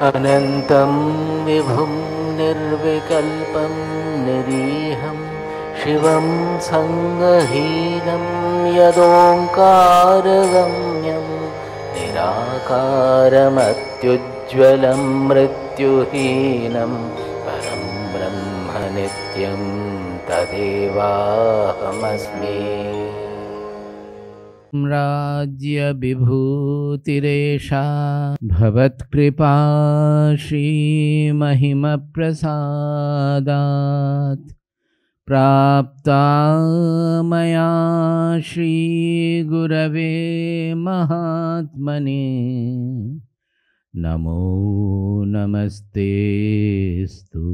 अनन्तं विभुं निर्विकल्पं निरीहं शिवं सङ्गहीनं यदोङ्कारगम्यं निराकारमत्युज्ज्वलं मृत्युहीनं परं ब्रह्म नित्यं तदेवाहमस्मि। राज्य विभूतिरेषा भवत्कृपा श्रीमहिमप्रसादात् प्राप्ता मया श्रीगुरवे महात्मने। नमो नमस्तेस्तु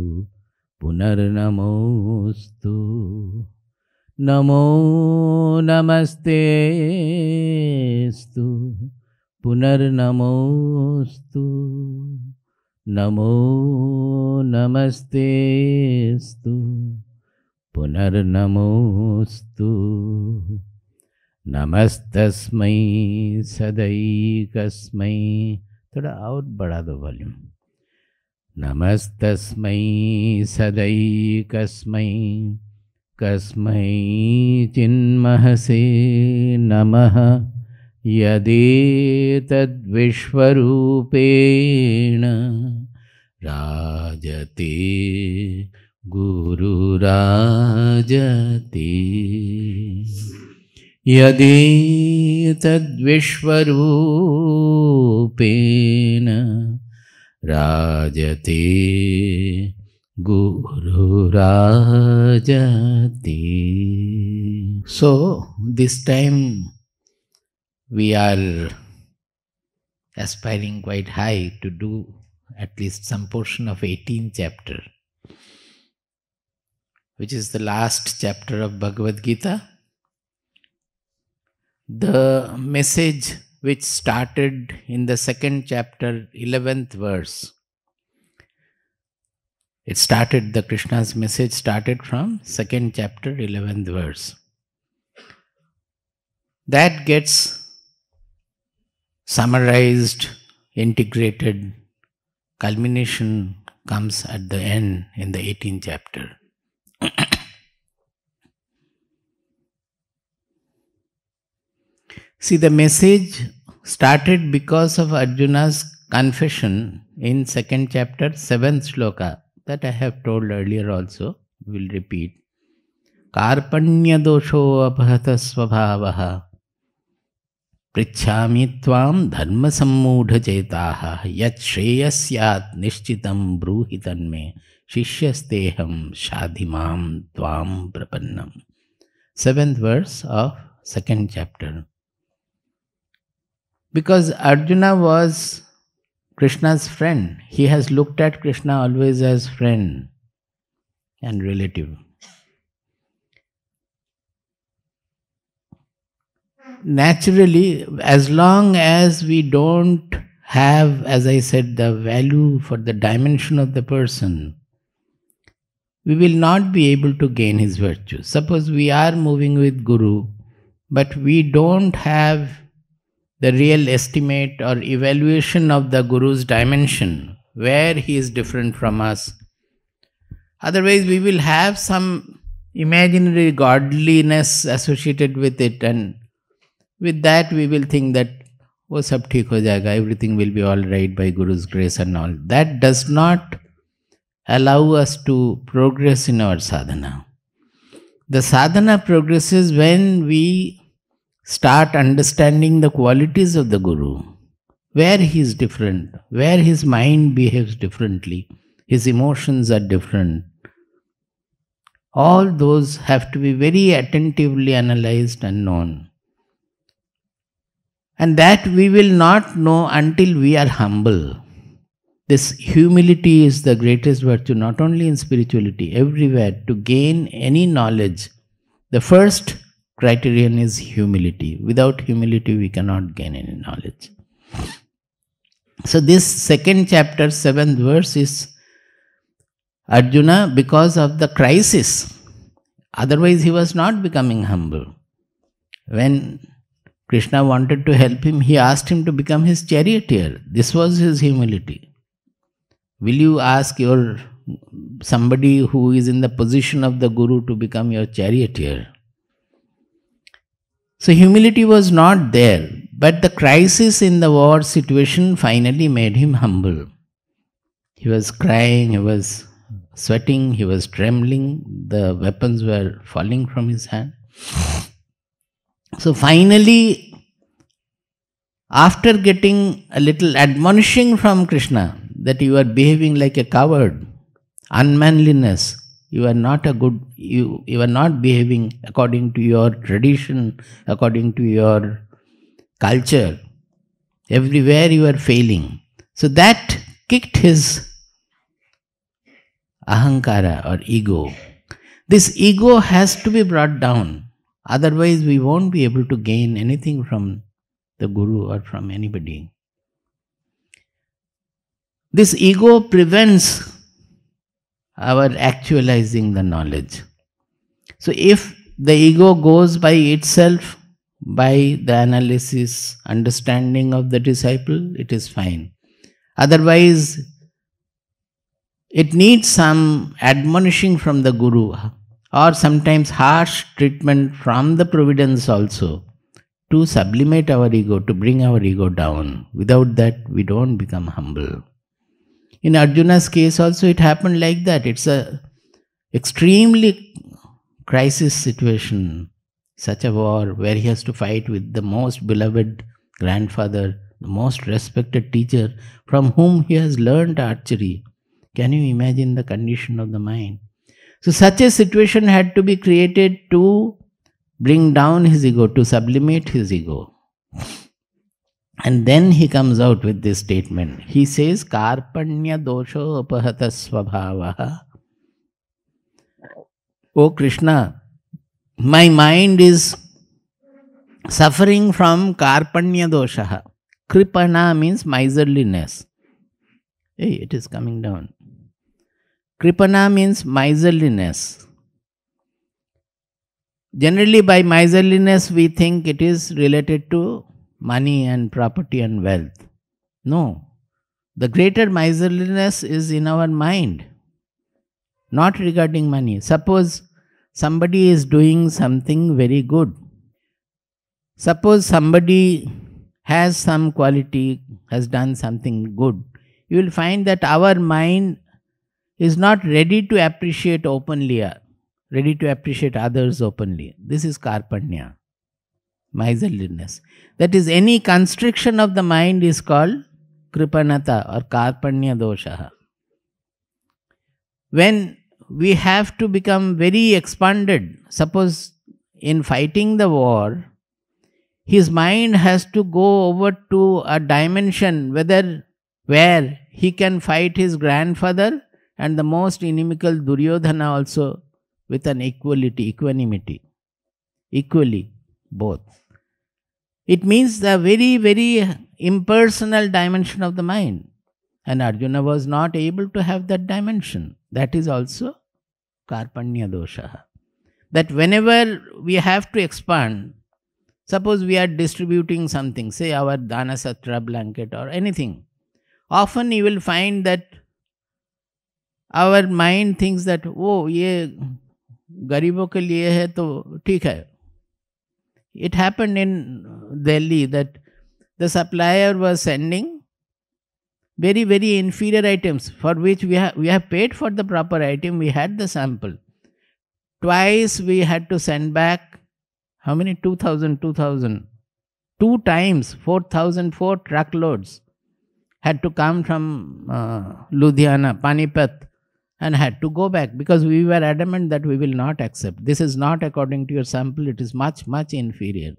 पुनर्नमोस्तु। नमो नमस्तेस्तु पुनर्नमोस्तु। नमो नमस्तेस्तु पुनर्नमोस्तु। नमस्तस्मै सदैकस्मै। थोड़ा और बढ़ा दो वॉल्यूम। नमस्तस्मै सदैकस्मै कस्मै चिन्महसे नमः यदेतद्विश्वरूपेण राजते गुरुराजते। यदेतद्विश्वरूपेण राजते Gururajati. So, this time we are aspiring quite high to do at least some portion of 18th chapter, which is the last chapter of Bhagavad-Gita. The message which started in the second chapter, 11th verse, the Krishna's message started from second chapter, 11th verse. That gets summarized, integrated, culmination comes at the end in the 18th chapter. See, the message started because of Arjuna's confession in second chapter, 7th shloka. That I have told earlier also, we will repeat. Karpanya dosho apahata svabhavaha prichhami tvam dharma sammudha chetaha yat shreyasyat nishchitam bruhitanme shishyasteham shadhimam tvam prapannam. 7th verse of second chapter. Because Arjuna was Krishna's friend, he has looked at Krishna always as friend and relative. Naturally, as long as we don't have, as I said, the value for the dimension of the person, we will not be able to gain his virtue. Suppose we are moving with Guru, but we don't have the real estimate or evaluation of the Guru's dimension, where he is different from us. Otherwise, we will have some imaginary godliness associated with it, and with that we will think that, oh, sab theek ho jayega, everything will be all right by Guru's grace and all. That does not allow us to progress in our sadhana. The sadhana progresses when we start understanding the qualities of the Guru, where he is different, where his mind behaves differently, his emotions are different. All those have to be very attentively analyzed and known. And that we will not know until we are humble. This humility is the greatest virtue, not only in spirituality, everywhere. To gain any knowledge, the first criterion is humility. Without humility, we cannot gain any knowledge. So this second chapter, 7th verse is Arjuna because of the crisis. Otherwise, he was not becoming humble. When Krishna wanted to help him, he asked him to become his charioteer. This was his humility. Will you ask somebody who is in the position of the Guru to become your charioteer? So humility was not there, but the crisis in the war situation finally made him humble. He was crying, he was sweating, he was trembling, the weapons were falling from his hand. So finally, after getting a little admonishing from Krishna that you are behaving like a coward, unmanliness, you are not you are not behaving according to your tradition, according to your culture. Everywhere you are failing. So that kicked his ahankara or ego. This ego has to be brought down. Otherwise we won't be able to gain anything from the Guru or from anybody. This ego prevents our actualizing the knowledge. So if the ego goes by itself, by the analysis, understanding of the disciple, it is fine. Otherwise, it needs some admonishing from the Guru or sometimes harsh treatment from the providence also to sublimate our ego, to bring our ego down. Without that, we don't become humble. In Arjuna's case also it happened like that. It's a extremely crisis situation, such a war where he has to fight with the most beloved grandfather, the most respected teacher from whom he has learned archery. Can you imagine the condition of the mind? So such a situation had to be created to bring down his ego, to sublimate his ego. And then he comes out with this statement. He says, Karpanya dosho apahata svabhavaha. O Krishna, my mind is suffering from karpanya dosha. Kripana means miserliness. Hey, it is coming down. Kripana means miserliness. Generally by miserliness we think it is related to money and property and wealth. No. The greater miserliness is in our mind, not regarding money. Suppose somebody is doing something very good. Suppose somebody has some quality, has done something good. You will find that our mind is not ready to appreciate openly, ready to appreciate others openly. This is karpanya, miserliness. That is, any constriction of the mind is called kripanata or karpanya dosha. When we have to become very expanded, suppose in fighting the war, his mind has to go over to a dimension where he can fight his grandfather and the most inimical Duryodhana also with an equanimity, equally both. It means the very, very impersonal dimension of the mind. And Arjuna was not able to have that dimension. That is also karpanya dosha. That whenever we have to expand, suppose we are distributing something, say our dana satra blanket or anything, often you will find that our mind thinks that, oh, ye garibon ke liye hai to theek hai. It happened in Delhi that the supplier was sending very, very inferior items for which we have paid for the proper item. We had the sample. Twice we had to send back, how many? 2,000. 2 times, 4,004 truckloads had to come from Ludhiana, Panipat, and had to go back because we were adamant that we will not accept. This is not according to your sample, it is much, much inferior.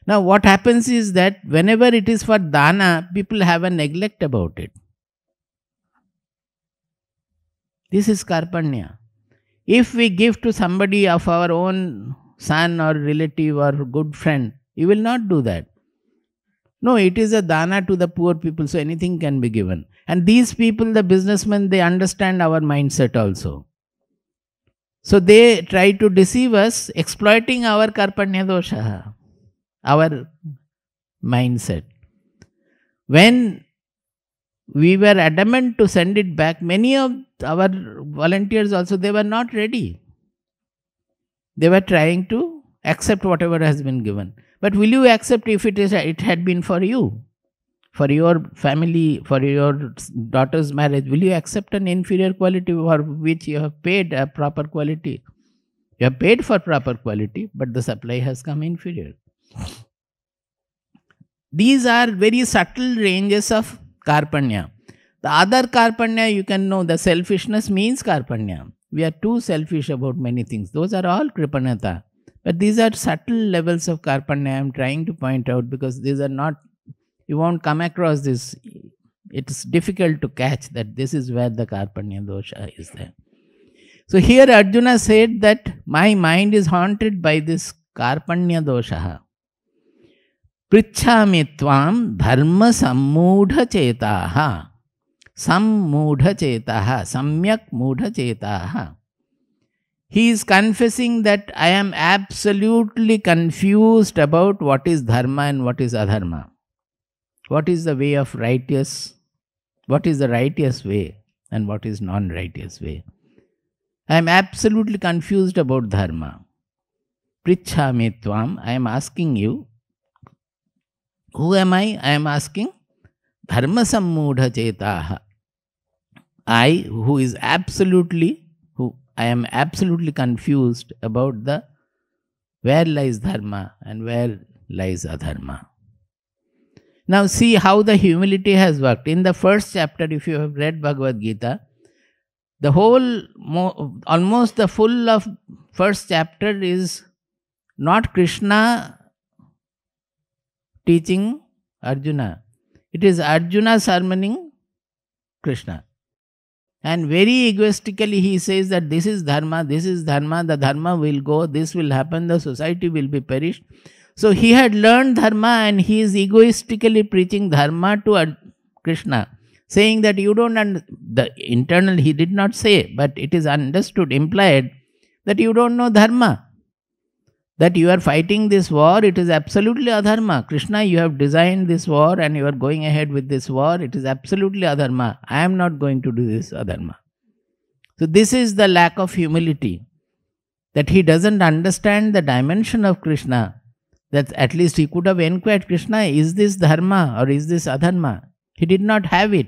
Now what happens is that whenever it is for dana, people have a neglect about it. This is karpanya. If we give to somebody of our own son or relative or good friend, you will not do that. No, it is a dana to the poor people, so anything can be given. And these people, the businessmen, they understand our mindset also. So they try to deceive us, exploiting our karpanya dosha, our mindset. When we were adamant to send it back. Many of our volunteers also, they were not ready. They were trying to accept whatever has been given. But will you accept if it had been for you, for your family, for your daughter's marriage? Will you accept an inferior quality for which you have paid a proper quality? You have paid for proper quality, but the supply has come inferior. These are very subtle ranges of karpanya. The other karpanya, you can know, the selfishness means karpanya. We are too selfish about many things. Those are all kripanata. But these are subtle levels of karpanya I am trying to point out, because these are not, you won't come across this. It's difficult to catch that this is where the karpanya dosha is there. So here Arjuna said that my mind is haunted by this karpanya dosha. Prichhami tvam dharma sammudha chetaha. Sammudha chetaha. Samyak mudha chetaha. He is confessing that I am absolutely confused about what is dharma and what is adharma. What is the way of righteous? What is the righteous way and what is non-righteous way? I am absolutely confused about dharma. Prichhami tvam. I am asking you. Who am I? I am asking dharma sammudha chetaha. I am absolutely confused about the where lies dharma and where lies adharma. Now see how the humility has worked. In the first chapter, if you have read Bhagavad-Gita, the whole, almost the full of first chapter is not Krishna teaching Arjuna. It is Arjuna sermoning Krishna. And very egoistically he says that this is dharma, the dharma will go, this will happen, the society will be perished. So he had learned dharma and he is egoistically preaching dharma to Krishna, saying that you don't the internal he did not say, but it is understood, implied that you don't know dharma. That you are fighting this war, it is absolutely adharma. Krishna, you have designed this war and you are going ahead with this war, it is absolutely adharma. I am not going to do this adharma. So this is the lack of humility, that he doesn't understand the dimension of Krishna, that at least he could have inquired Krishna, is this dharma or is this adharma? He did not have it.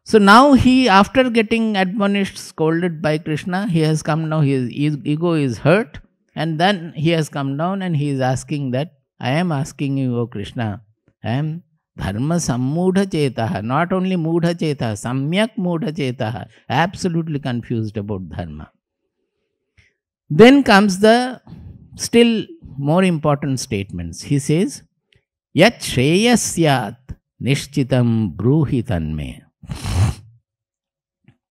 So now he, after getting admonished, scolded by Krishna, he has come now, his ego is hurt, and then he has come down and he is asking that, I am asking you, O Krishna, I am dharma sammudha chetaha, not only mudha chetaha, samyak mudha chetaha, absolutely confused about dharma. Then comes the still more important statements. He says, Yat shreyasyat nishchitam bruhi tanme.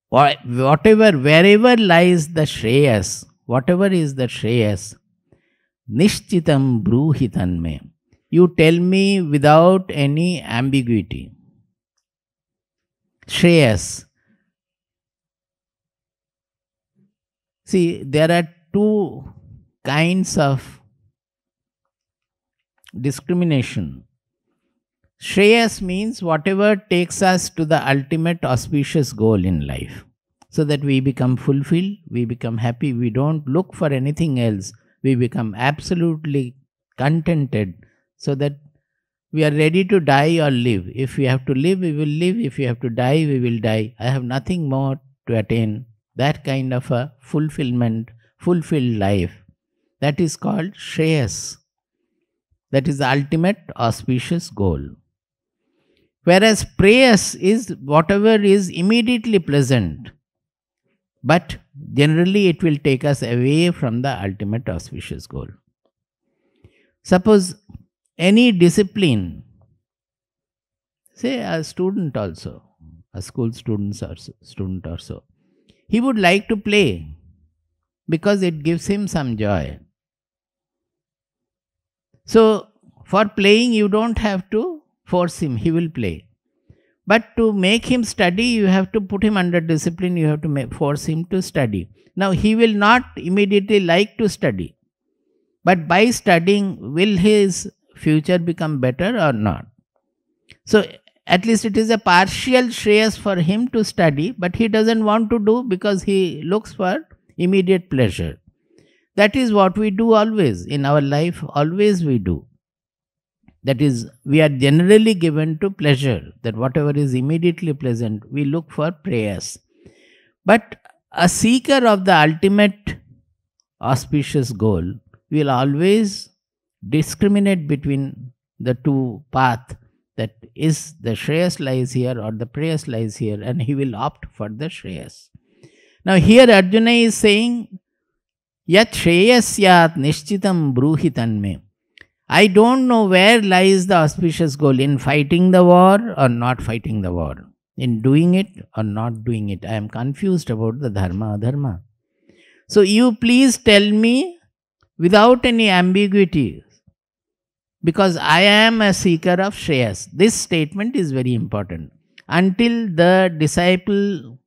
Whatever, wherever lies the shreyas, whatever is the shreyas, nishchitam bruhi tanme. You tell me without any ambiguity. Shreyas. See, there are two kinds of discrimination. Shreyas means whatever takes us to the ultimate auspicious goal in life, so that we become fulfilled, we become happy, we don't look for anything else, we become absolutely contented, so that we are ready to die or live. If we have to live, we will live. If we have to die, we will die. I have nothing more to attain. That kind of a fulfilled life. That is called Shreyas. That is the ultimate auspicious goal. Whereas prayers is whatever is immediately pleasant, but generally it will take us away from the ultimate auspicious goal. Suppose any discipline, say a student also, a school student or so, he would like to play because it gives him some joy. So for playing you don't have to force him, he will play. But to make him study, you have to put him under discipline, you have to force him to study. Now he will not immediately like to study. But by studying, will his future become better or not? So at least it is a partial shreyas for him to study, but he doesn't want to do because he looks for immediate pleasure. That is what we do always in our life, always we do. That is, we are generally given to pleasure, that whatever is immediately pleasant, we look for prayers. But a seeker of the ultimate auspicious goal will always discriminate between the two paths, that is the shreyas lies here or the prayers lies here, and he will opt for the shreyas. Now here Arjuna is saying, Yat shreyasyat nishchitam bruhitan me. I don't know where lies the auspicious goal, in fighting the war or not fighting the war, in doing it or not doing it. I am confused about the dharma adharma. So you please tell me without any ambiguity, because I am a seeker of shreyas. This statement is very important. Until the disciple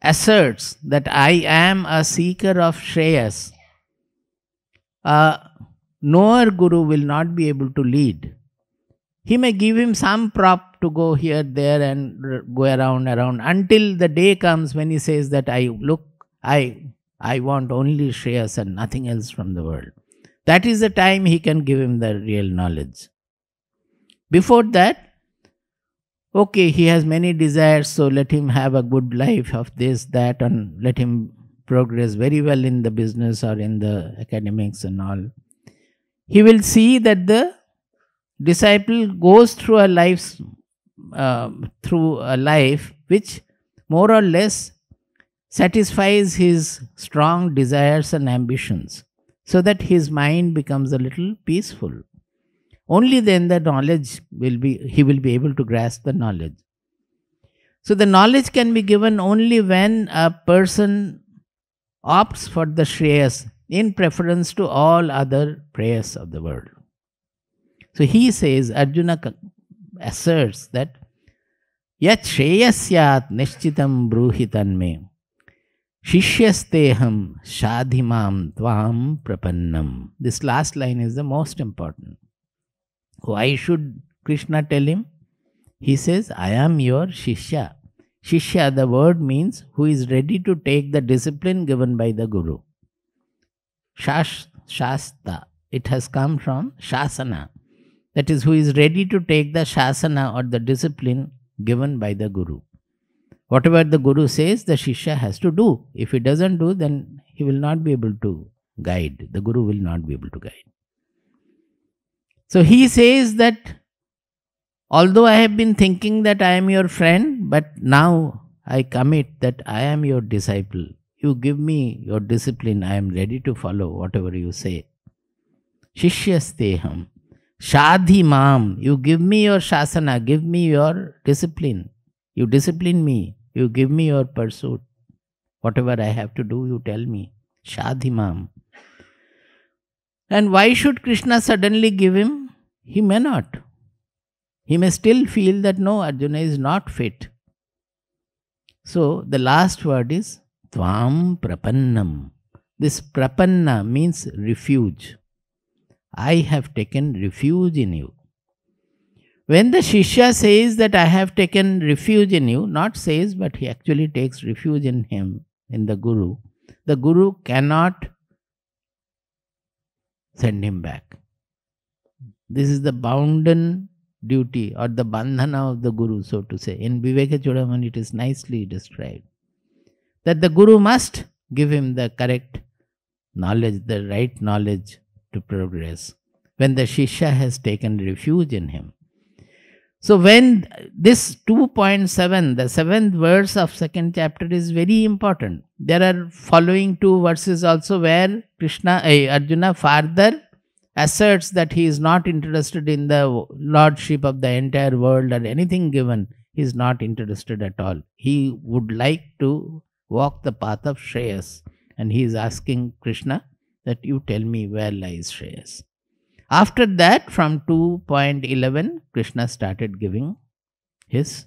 asserts that I am a seeker of shreyas, knower guru will not be able to lead. He may give him some prop to go here, there and go around until the day comes when he says that I want only shreyas and nothing else from the world. That is the time he can give him the real knowledge. Before that, okay, he has many desires, so let him have a good life of this, that, and let him progress very well in the business or in the academics and all. He will see that the disciple goes through a life which more or less satisfies his strong desires and ambitions, so that his mind becomes a little peaceful. Only then the knowledge he will be able to grasp the knowledge. So the knowledge can be given only when a person opts for the shreyas in preference to all other prayers of the world. So he says, Arjuna asserts that Yat shreyasyat nishchitam bruhitan me Shishyasteham shadhimam tvam prapannam. This last line is the most important. Why should Krishna tell him? He says, I am your Shishya. Shishya, the word means who is ready to take the discipline given by the Guru. Shasta, it has come from Shasana. That is, who is ready to take the Shasana or the discipline given by the Guru. Whatever the Guru says, the Shishya has to do. If he doesn't do, then he will not be able to guide. The Guru will not be able to guide. So he says that although I have been thinking that I am your friend, but now I commit that I am your disciple. You give me your discipline, I am ready to follow whatever you say. Shishyasteham. Shadhi mam. You give me your shasana, give me your discipline. You discipline me. You give me your pursuit. Whatever I have to do, you tell me. Shadhi mam. And why should Krishna suddenly give him? He may not. He may still feel that no, Arjuna is not fit. So the last word is Tvam Prapannam. This Prapanna means refuge. I have taken refuge in you. When the Shishya says that I have taken refuge in you, not says, but he actually takes refuge in him, in the Guru cannot send him back. This is the bounden duty or the bandhana of the Guru, so to say. In Viveka Chudamani it is nicely described that the Guru must give him the correct knowledge, the right knowledge to progress when the Shishya has taken refuge in him. So when this 2.7, the 7th verse of 2nd chapter is very important. There are following 2 verses also where Arjuna further asserts that he is not interested in the lordship of the entire world or anything given. He is not interested at all. He would like to walk the path of Shreyas, and he is asking Krishna that you tell me where lies Shreyas. After that, from 2.11, Krishna started giving his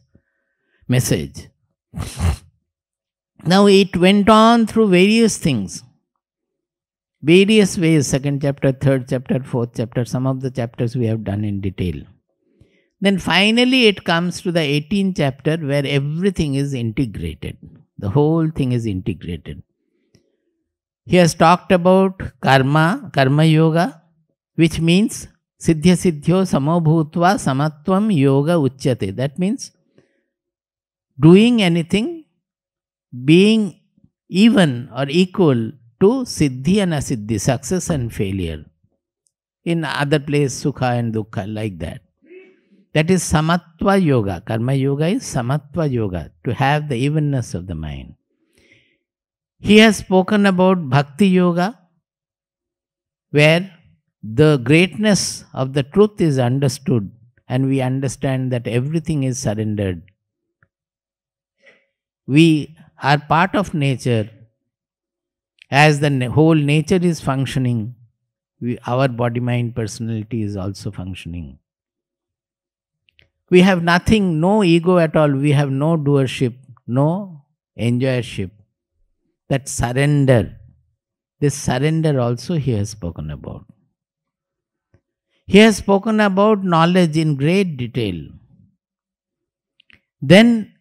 message. Now it went on through various things, various ways, 2nd chapter, 3rd chapter, 4th chapter, some of the chapters we have done in detail. Then finally it comes to the 18th chapter where everything is integrated. The whole thing is integrated. He has talked about karma yoga, which means siddhya siddhyo samobhutva samatvam yoga uchyate. That means doing anything, being even or equal to siddhi and asiddhi, success and failure. In other place, sukha and dukkha, like that. That is samatva yoga. Karma yoga is samatva yoga, to have the evenness of the mind. He has spoken about bhakti yoga, where the greatness of the truth is understood and we understand that everything is surrendered. We are part of nature. As the whole nature is functioning, our body, mind, personality is also functioning. We have nothing, no ego at all. We have no doership, no enjoyership. That surrender, this surrender also he has spoken about. He has spoken about knowledge in great detail. Then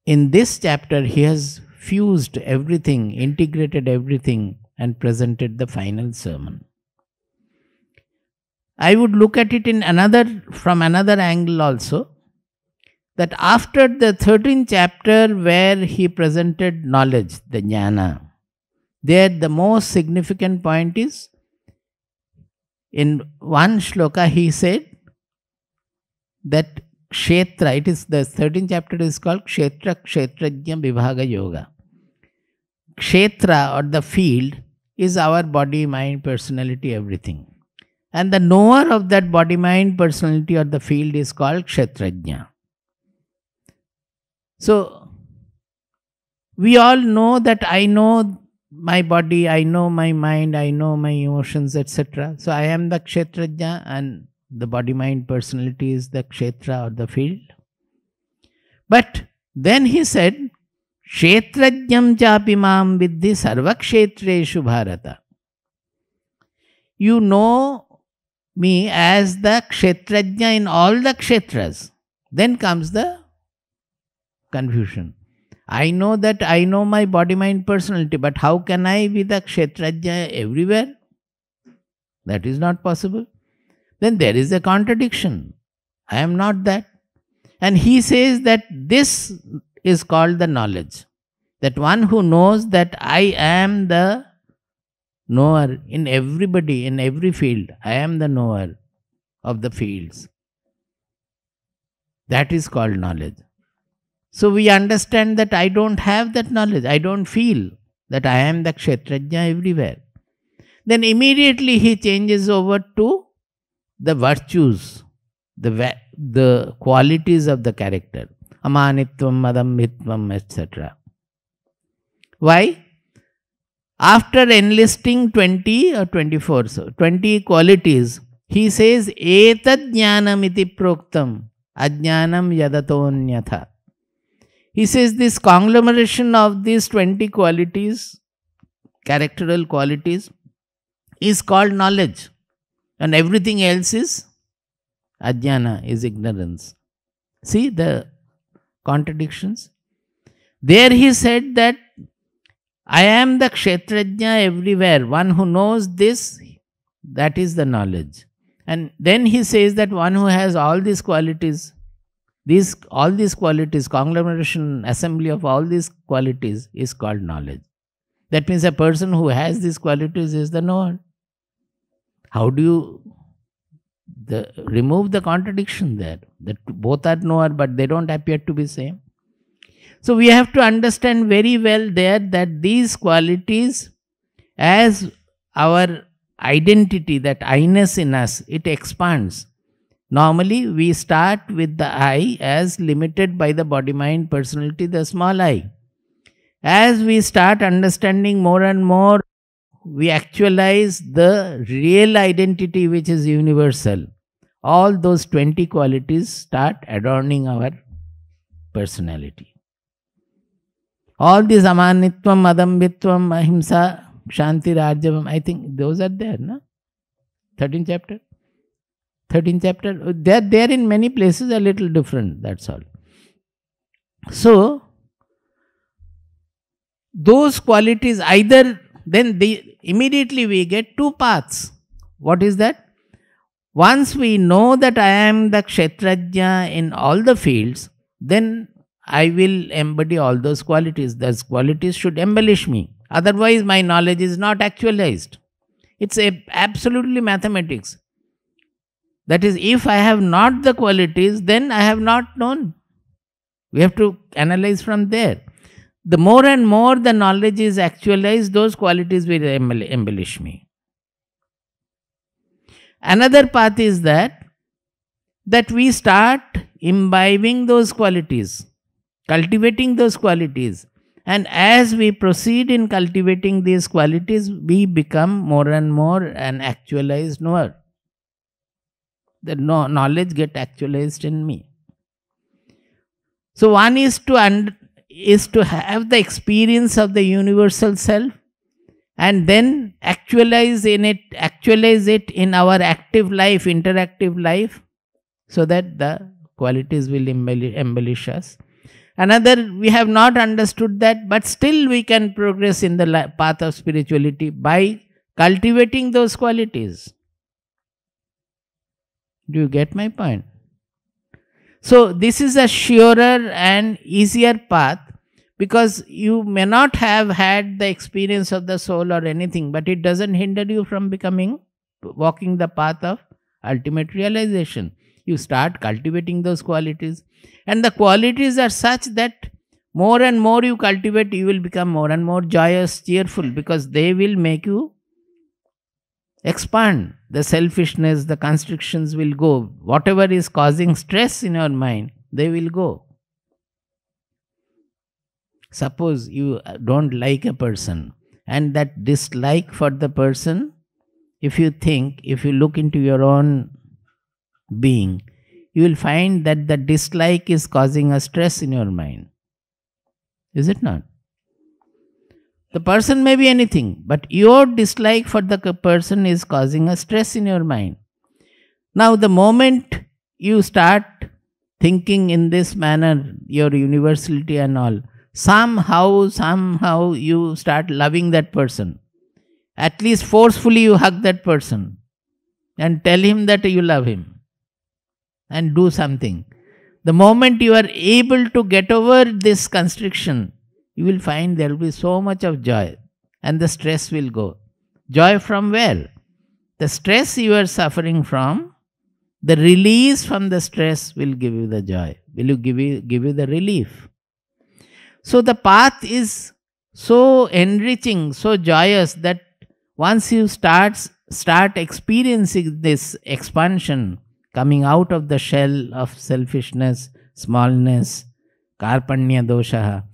in this chapter he has fused everything, integrated everything and presented the final sermon. I would look at it from another angle also, that after the 13th chapter where he presented knowledge, the jnana, there the most significant point is, in one shloka he said that kshetra, it is the 13th chapter is called kshetra kshetrajna vibhaga yoga. Kshetra or the field is our body, mind, personality, everything. And the knower of that body, mind, personality or the field is called kshetrajna. So, we all know that I know my body, I know my mind, I know my emotions, etc. So, I am the kshetrajna and the body, mind, personality is the kshetra or the field. But then he said, kshetrajnam chapi mam viddhi sarva kshetreshu bharata. You know me as the kshetrajna in all the kshetras. Then comes the confusion. I know that I know my body, mind, personality, but how can I be the kshetrajna everywhere? That is not possible. Then there is a contradiction. I am not that. And he says that this is called the knowledge. That one who knows that I am the knower in everybody, in every field. I am the knower of the fields. That is called knowledge. So we understand that I don't have that knowledge. I don't feel that I am the kshetrajna everywhere. Then immediately he changes over to the virtues, the qualities of the character. Amanitvam, madambhitvam, etc. Why? After enlisting 20 or 24, so 20 qualities, he says, Etad jnanam iti proktam, ajnanam yadatonyatha. He says this conglomeration of these 20 qualities, characteral qualities, is called knowledge. And everything else is ajnana, is ignorance. See the contradictions? There he said that I am the kshetrajna everywhere. One who knows this, that is the knowledge. And then he says that one who has all these qualities, all these qualities, conglomeration, assembly of all these qualities is called knowledge. That means a person who has these qualities is the knower. How do you remove the contradiction there? That both are knower but they don't appear to be same. So we have to understand very well there that these qualities, as our identity, that I-ness in us, it expands. Normally we start with the I as limited by the body, mind, personality, the small I. As we start understanding more and more, we actualize the real identity which is universal. All those 20 qualities start adorning our personality. All these amanitvam, madambhitvam, ahimsa, shanti, rajavam, I think those are there, no? 13th chapter? 13th chapter. They are there in many places, a little different, that's all. So, those qualities either, then immediately we get two paths. What is that? Once we know that I am the Kshetrajna in all the fields, then I will embody all those qualities. Those qualities should embellish me. Otherwise, my knowledge is not actualized. It's absolutely mathematics. That is, if I have not the qualities, then I have not known. We have to analyze from there. The more and more the knowledge is actualized, those qualities will embellish me. Another path is that we start imbibing those qualities, cultivating those qualities. And as we proceed in cultivating these qualities, we become more and more an actualized knower. The knowledge gets actualized in me. So one is to have the experience of the universal self, and then actualize it in our active life, interactive life, so that the qualities will embellish us. Another, we have not understood that, but still we can progress in the path of spirituality by cultivating those qualities. Do you get my point? So this is a surer and easier path, because you may not have had the experience of the soul or anything, but it doesn't hinder you from walking the path of ultimate realization. You start cultivating those qualities, and the qualities are such that more and more you cultivate, you will become more and more joyous, cheerful, because they will make you expand. The selfishness, the constrictions will go. Whatever is causing stress in your mind, they will go. Suppose you don't like a person, and that dislike for the person, if you look into your own being, you will find that the dislike is causing a stress in your mind. Is it not? The person may be anything, but your dislike for the person is causing a stress in your mind. Now, the moment you start thinking in this manner, your universality and all, somehow you start loving that person. At least forcefully you hug that person and tell him that you love him and do something. The moment you are able to get over this constriction, you will find there will be so much of joy, and the stress will go. Joy from where? The stress you are suffering from, the release from the stress will give you the joy, will give you the relief. So the path is so enriching, so joyous, that once you start experiencing this expansion, coming out of the shell of selfishness, smallness, karpanya dosha,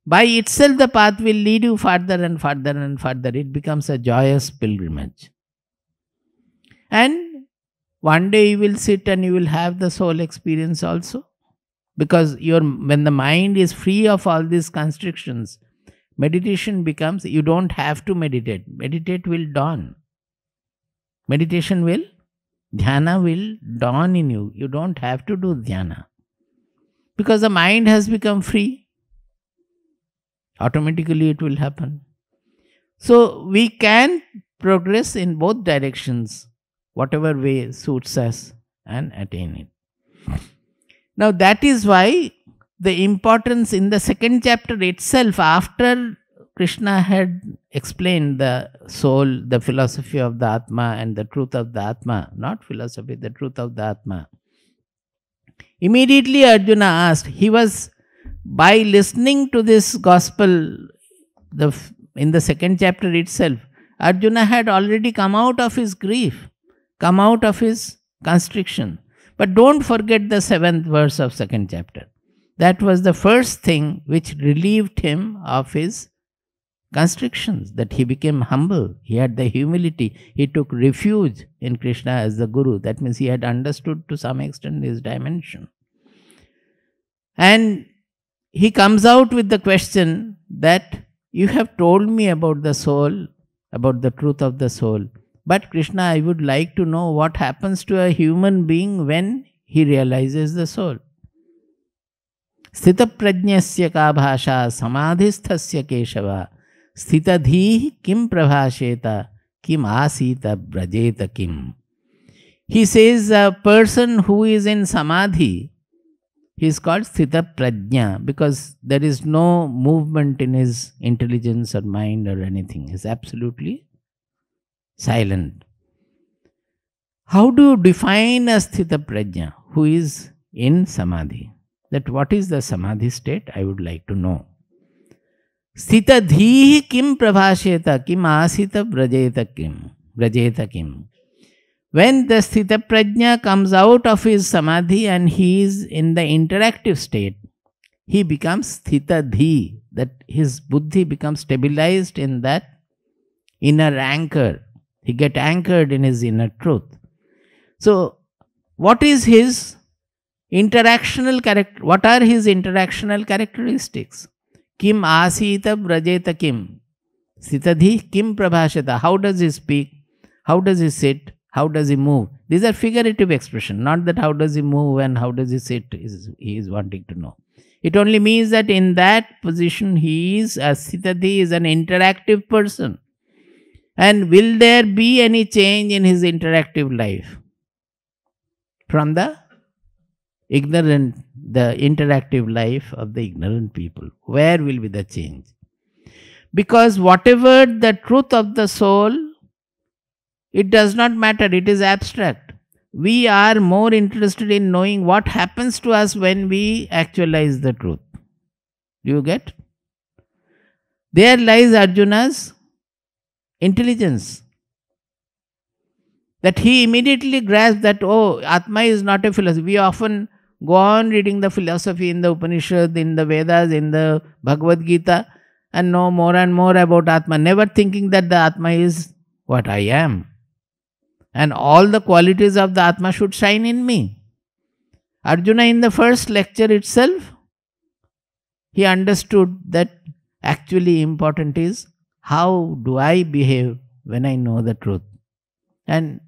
by itself the path will lead you further and further and further. It becomes a joyous pilgrimage. And one day you will sit and you will have the soul experience also. Because when the mind is free of all these constrictions, meditation becomes, you don't have to meditate. Meditate will dawn. Dhyana will dawn in you. You don't have to do dhyana. Because the mind has become free. Automatically it will happen. So we can progress in both directions, whatever way suits us, and attain it. Now that is why the importance in the second chapter itself, after Krishna had explained the soul, the philosophy of the Atma and the truth of the Atma, not philosophy, the truth of the Atma. Immediately Arjuna asked, by listening to this gospel, in the second chapter itself, Arjuna had already come out of his grief, come out of his constriction. But don't forget the 7th verse of second chapter. That was the first thing which relieved him of his constrictions, that he became humble. He had the humility. He took refuge in Krishna as the Guru. That means he had understood to some extent his dimension. And he comes out with the question that you have told me about the soul, about the truth of the soul, But Krishna, I would like to know what happens to a human being when he realizes the soul. Sthita prajnasya ka bhasha samadhisthasya keshava sthitadhi kim prabhasheta kim asita brajeta kim. He says a person who is in samadhi, he is called sthita prajna because there is no movement in his intelligence or mind or anything. He is absolutely silent. How do you define a sthita prajna who is in samadhi? That what is the samadhi state? I would like to know. Sthita dhihi kim prabhasheta kim asita brajeta kim. When the sthita prajna comes out of his samadhi and he is in the interactive state, he becomes sthita dhi, that his buddhi becomes stabilized in that inner anchor. He gets anchored in his inner truth. So, what is his interactional character? What are his interactional characteristics? Kim asita brajeta kim. Sthitadhi kim prabhashata. How does he speak? How does he sit? How does he move? These are figurative expressions, not that how does he move and how does he sit he is wanting to know. It only means that in that position he is, a sthitadhi is an interactive person. And will there be any change in his interactive life? From the ignorant, the interactive life of the ignorant people. Where will be the change? Because whatever the truth of the soul, it does not matter, it is abstract. We are more interested in knowing what happens to us when we actualize the truth. Do you get? There lies Arjuna's intelligence. That he immediately grasped that, oh, Atma is not a philosophy. We often go on reading the philosophy in the Upanishad, in the Vedas, in the Bhagavad-Gita and know more and more about Atma, never thinking that the Atma is what I am. And all the qualities of the Atma should shine in me. Arjuna in the first lecture itself, he understood that actually important is how do I behave when I know the truth. And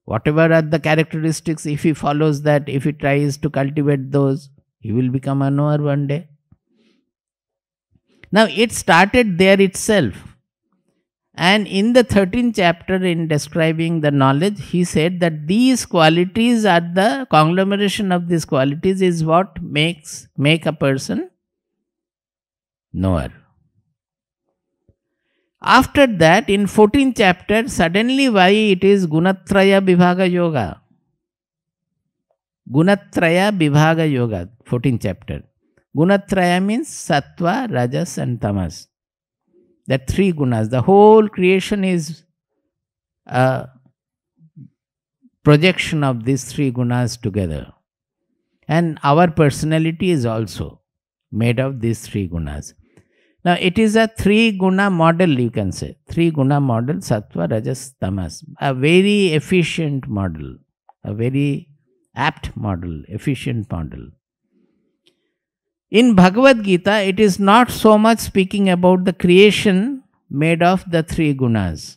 whatever are the characteristics, if he follows that, if he tries to cultivate those, he will become a knower one day. Now it started there itself. And in the 13th chapter, in describing the knowledge, he said that these qualities are the conglomeration of these qualities is what make a person knower. After that, in 14th chapter, suddenly why it is Gunatraya Vibhaga Yoga. Gunatraya Vibhaga Yoga, 14th chapter. Gunatraya means Sattva, Rajas and Tamas. The three gunas. The whole creation is a projection of these three gunas together. And our personality is also made of these three gunas. Now it is a three guna model, you can say. Three guna model, Sattva, Rajas, Tamas. A very efficient model. A very apt model, efficient model. In Bhagavad-Gita, it is not so much speaking about the creation made of the three gunas.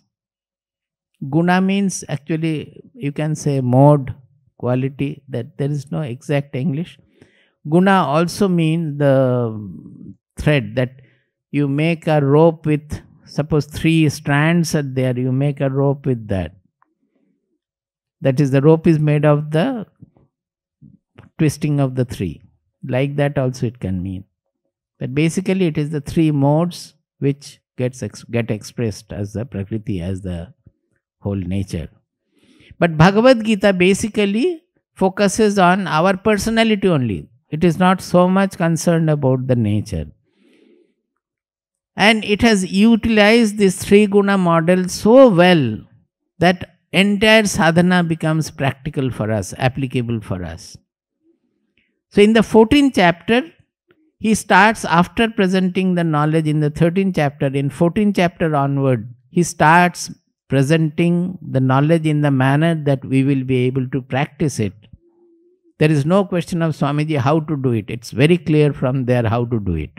Guna means actually, you can say mode, quality, that there is no exact English. Guna also means the thread, that you make a rope with, suppose 3 strands are there, you make a rope with that. That is, the rope is made of the twisting of the 3. Like that also it can mean. But basically it is the 3 modes which get expressed as the Prakriti, as the whole nature. But Bhagavad Gita basically focuses on our personality only. It is not so much concerned about the nature. And it has utilized this 3 guna model so well that entire sadhana becomes practical for us, applicable for us. So in the 14th chapter, he starts, after presenting the knowledge in the 13th chapter, in 14th chapter onward, he starts presenting the knowledge in the manner that we will be able to practice it. There is no question of Swamiji how to do it. It's very clear from there how to do it.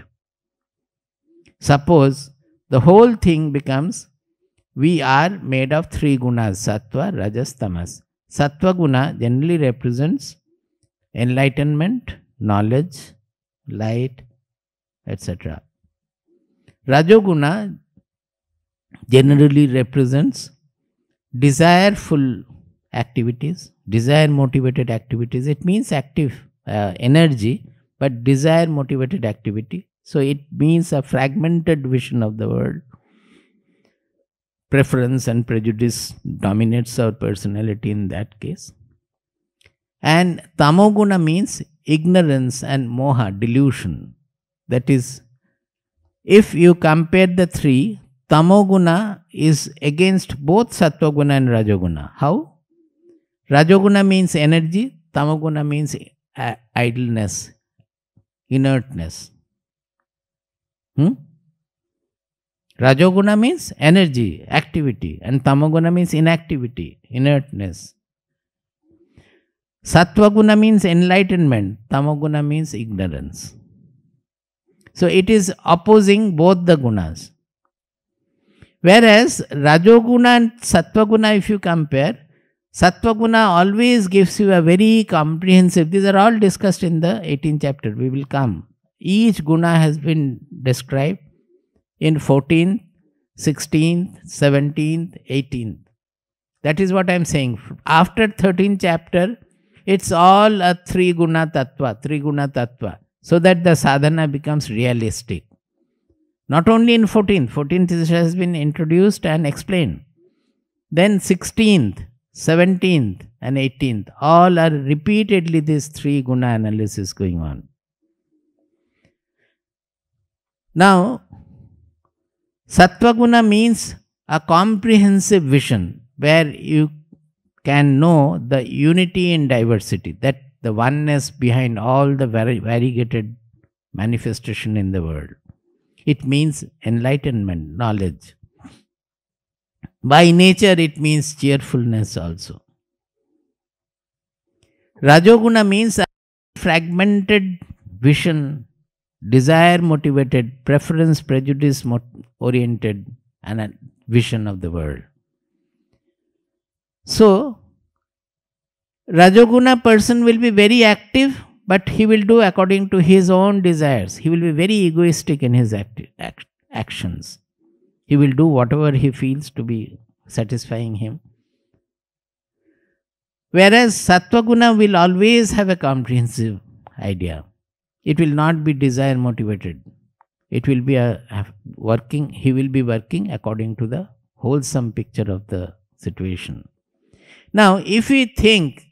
Suppose the whole thing becomes we are made of three gunas, sattva, rajas, tamas. Sattva guna generally represents enlightenment, knowledge, light, etc. Rajoguna generally represents desireful activities, desire motivated activities. It means active energy, but desire motivated activity. So it means a fragmented vision of the world. Preference and prejudice dominates our personality in that case. And tamoguna means ignorance and moha, delusion. That is, if you compare the three, tamoguna is against both sattva-guna and rajoguna. How? Rajoguna means energy, tamoguna means idleness, inertness. Rajoguna means energy, activity, and tamoguna means inactivity, inertness. Sattva-guna means enlightenment, tamoguna means ignorance. So it is opposing both the gunas. Whereas Rajoguna and Sattva-guna, if you compare, Sattva-guna always gives you a very comprehensive, these are all discussed in the 18th chapter, we will come. Each guna has been described in 14th, 16th, 17th, 18th. That is what I am saying. After 13th chapter, it's all a three guna tattva, so that the sadhana becomes realistic. Not only in 14th has been introduced and explained. Then 16th, 17th and 18th, all are repeatedly this three guna analysis going on. Now, Sattva guna means a comprehensive vision where you can know the unity in diversity, that the oneness behind all the variegated manifestation in the world. It means enlightenment, knowledge. By nature, it means cheerfulness also. Rajoguna means a fragmented vision, desire motivated, preference, prejudice oriented, and a vision of the world. So, Rajoguna person will be very active, but he will do according to his own desires. He will be very egoistic in his actions. He will do whatever he feels to be satisfying him. Whereas Sattva guna will always have a comprehensive idea. It will not be desire motivated. It will be he will be working according to the wholesome picture of the situation. Now, if we think,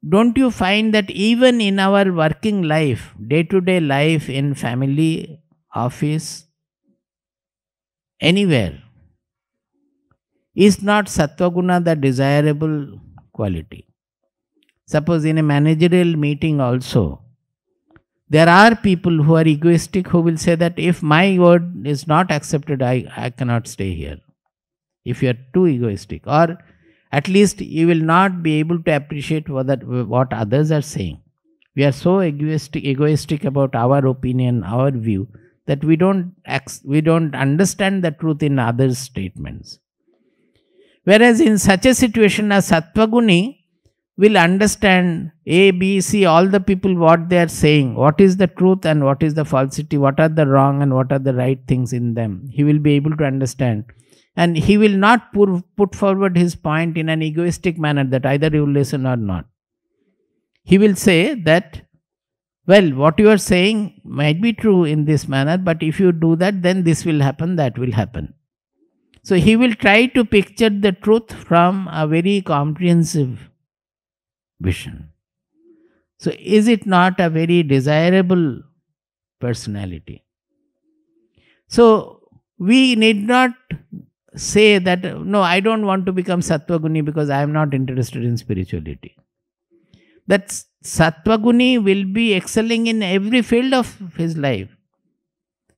don't you find that even in our working life, day-to-day life, in family, office, anywhere, is not Sattva guna the desirable quality? Suppose in a managerial meeting also, there are people who are egoistic who will say that if my word is not accepted, I cannot stay here. If you are too egoistic, or at least you will not be able to appreciate what others are saying. We are so egoistic about our opinion, our view, that we don't understand the truth in others' statements. Whereas in such a situation, a Sattvaguni will understand A, B, C, all the people what they are saying, what is the truth and what is the falsity, what are the wrong and what are the right things in them. He will be able to understand. And he will not put forward his point in an egoistic manner that either you will listen or not. He will say that, well, what you are saying might be true in this manner, but if you do that, then this will happen, that will happen. So he will try to picture the truth from a very comprehensive vision. So is it not a very desirable personality? So we need not say that, no, I don't want to become Sattvaguni because I am not interested in spirituality. That Sattvaguni will be excelling in every field of his life.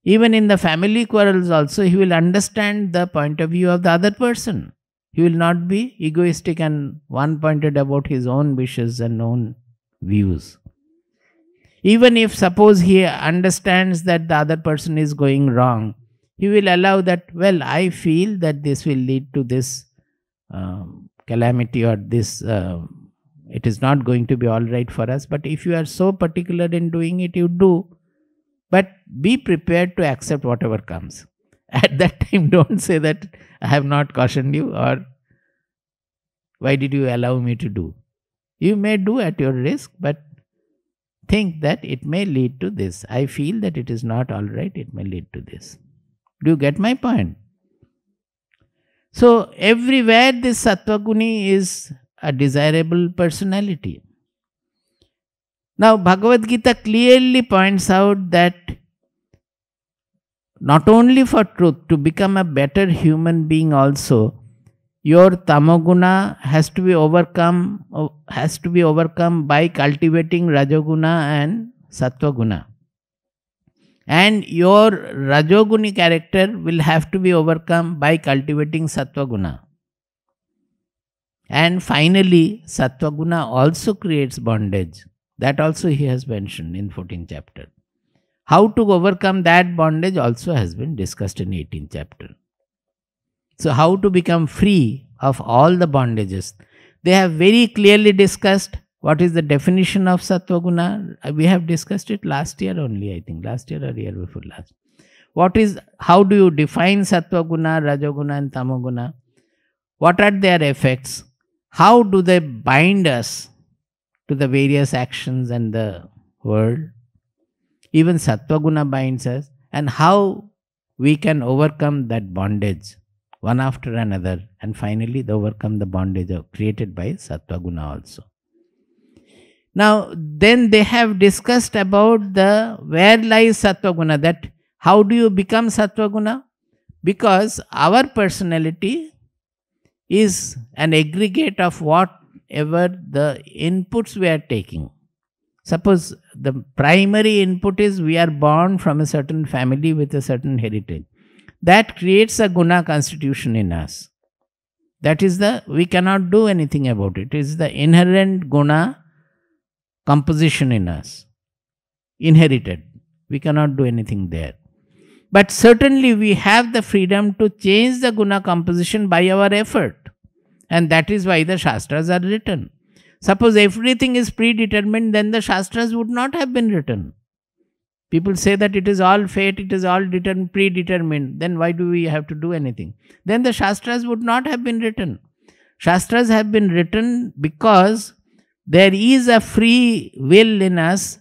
Even in the family quarrels also, he will understand the point of view of the other person. He will not be egoistic and one-pointed about his own wishes and own views. Even if suppose he understands that the other person is going wrong, He will allow that, well, I feel that this will lead to this calamity, or this, it is not going to be all right for us. But if you are so particular in doing it, you do. But be prepared to accept whatever comes. At that time, don't say that I have not cautioned you, or why did you allow me to do? You may do at your risk, but think that it may lead to this. I feel that it is not all right, it may lead to this. Do you get my point? So, everywhere this Sattva Guni is a desirable personality. Now, Bhagavad-Gita clearly points out that not only for truth, to become a better human being also, your tamoguna has to be overcome by cultivating rajoguna and sattvaguna. And your rajoguni character will have to be overcome by cultivating sattvaguna. And finally, sattvaguna also creates bondage. That also he has mentioned in 14th chapter. How to overcome that bondage also has been discussed in 18th chapter. So how to become free of all the bondages? They have very clearly discussed what is the definition of Sattvaguna. We have discussed it last year only, I think. Last year or year before last. How do you define Sattvaguna, Rajoguna and Tamoguna? What are their effects? How do they bind us to the various actions and the world? Even Sattvaguna binds us. And how we can overcome that bondage one after another, and finally overcome the bondage created by Sattvaguna also. Now, then they have discussed about where lies Sattvaguna, that how do you become Sattvaguna? Because our personality is an aggregate of whatever the inputs we are taking. Suppose the primary input is we are born from a certain family with a certain heritage. That creates a guna constitution in us. That is we cannot do anything about it. It is the inherent guna composition in us. Inherited. We cannot do anything there. But certainly we have the freedom to change the guna composition by our effort. And that is why the Shastras are written. Suppose everything is predetermined, then the Shastras would not have been written. People say that it is all fate, it is all predetermined. Then why do we have to do anything? Then the Shastras would not have been written. Shastras have been written because there is a free will in us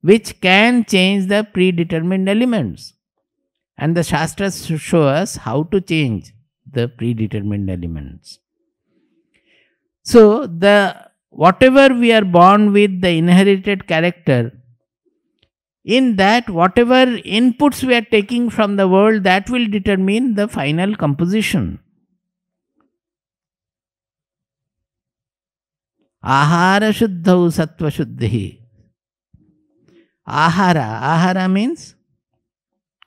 which can change the predetermined elements. And the Shastras show us how to change the predetermined elements. So, whatever we are born with, the inherited character, in that whatever inputs we are taking from the world, that will determine the final composition. Ahara shuddhau sattva shuddhi. Ahara means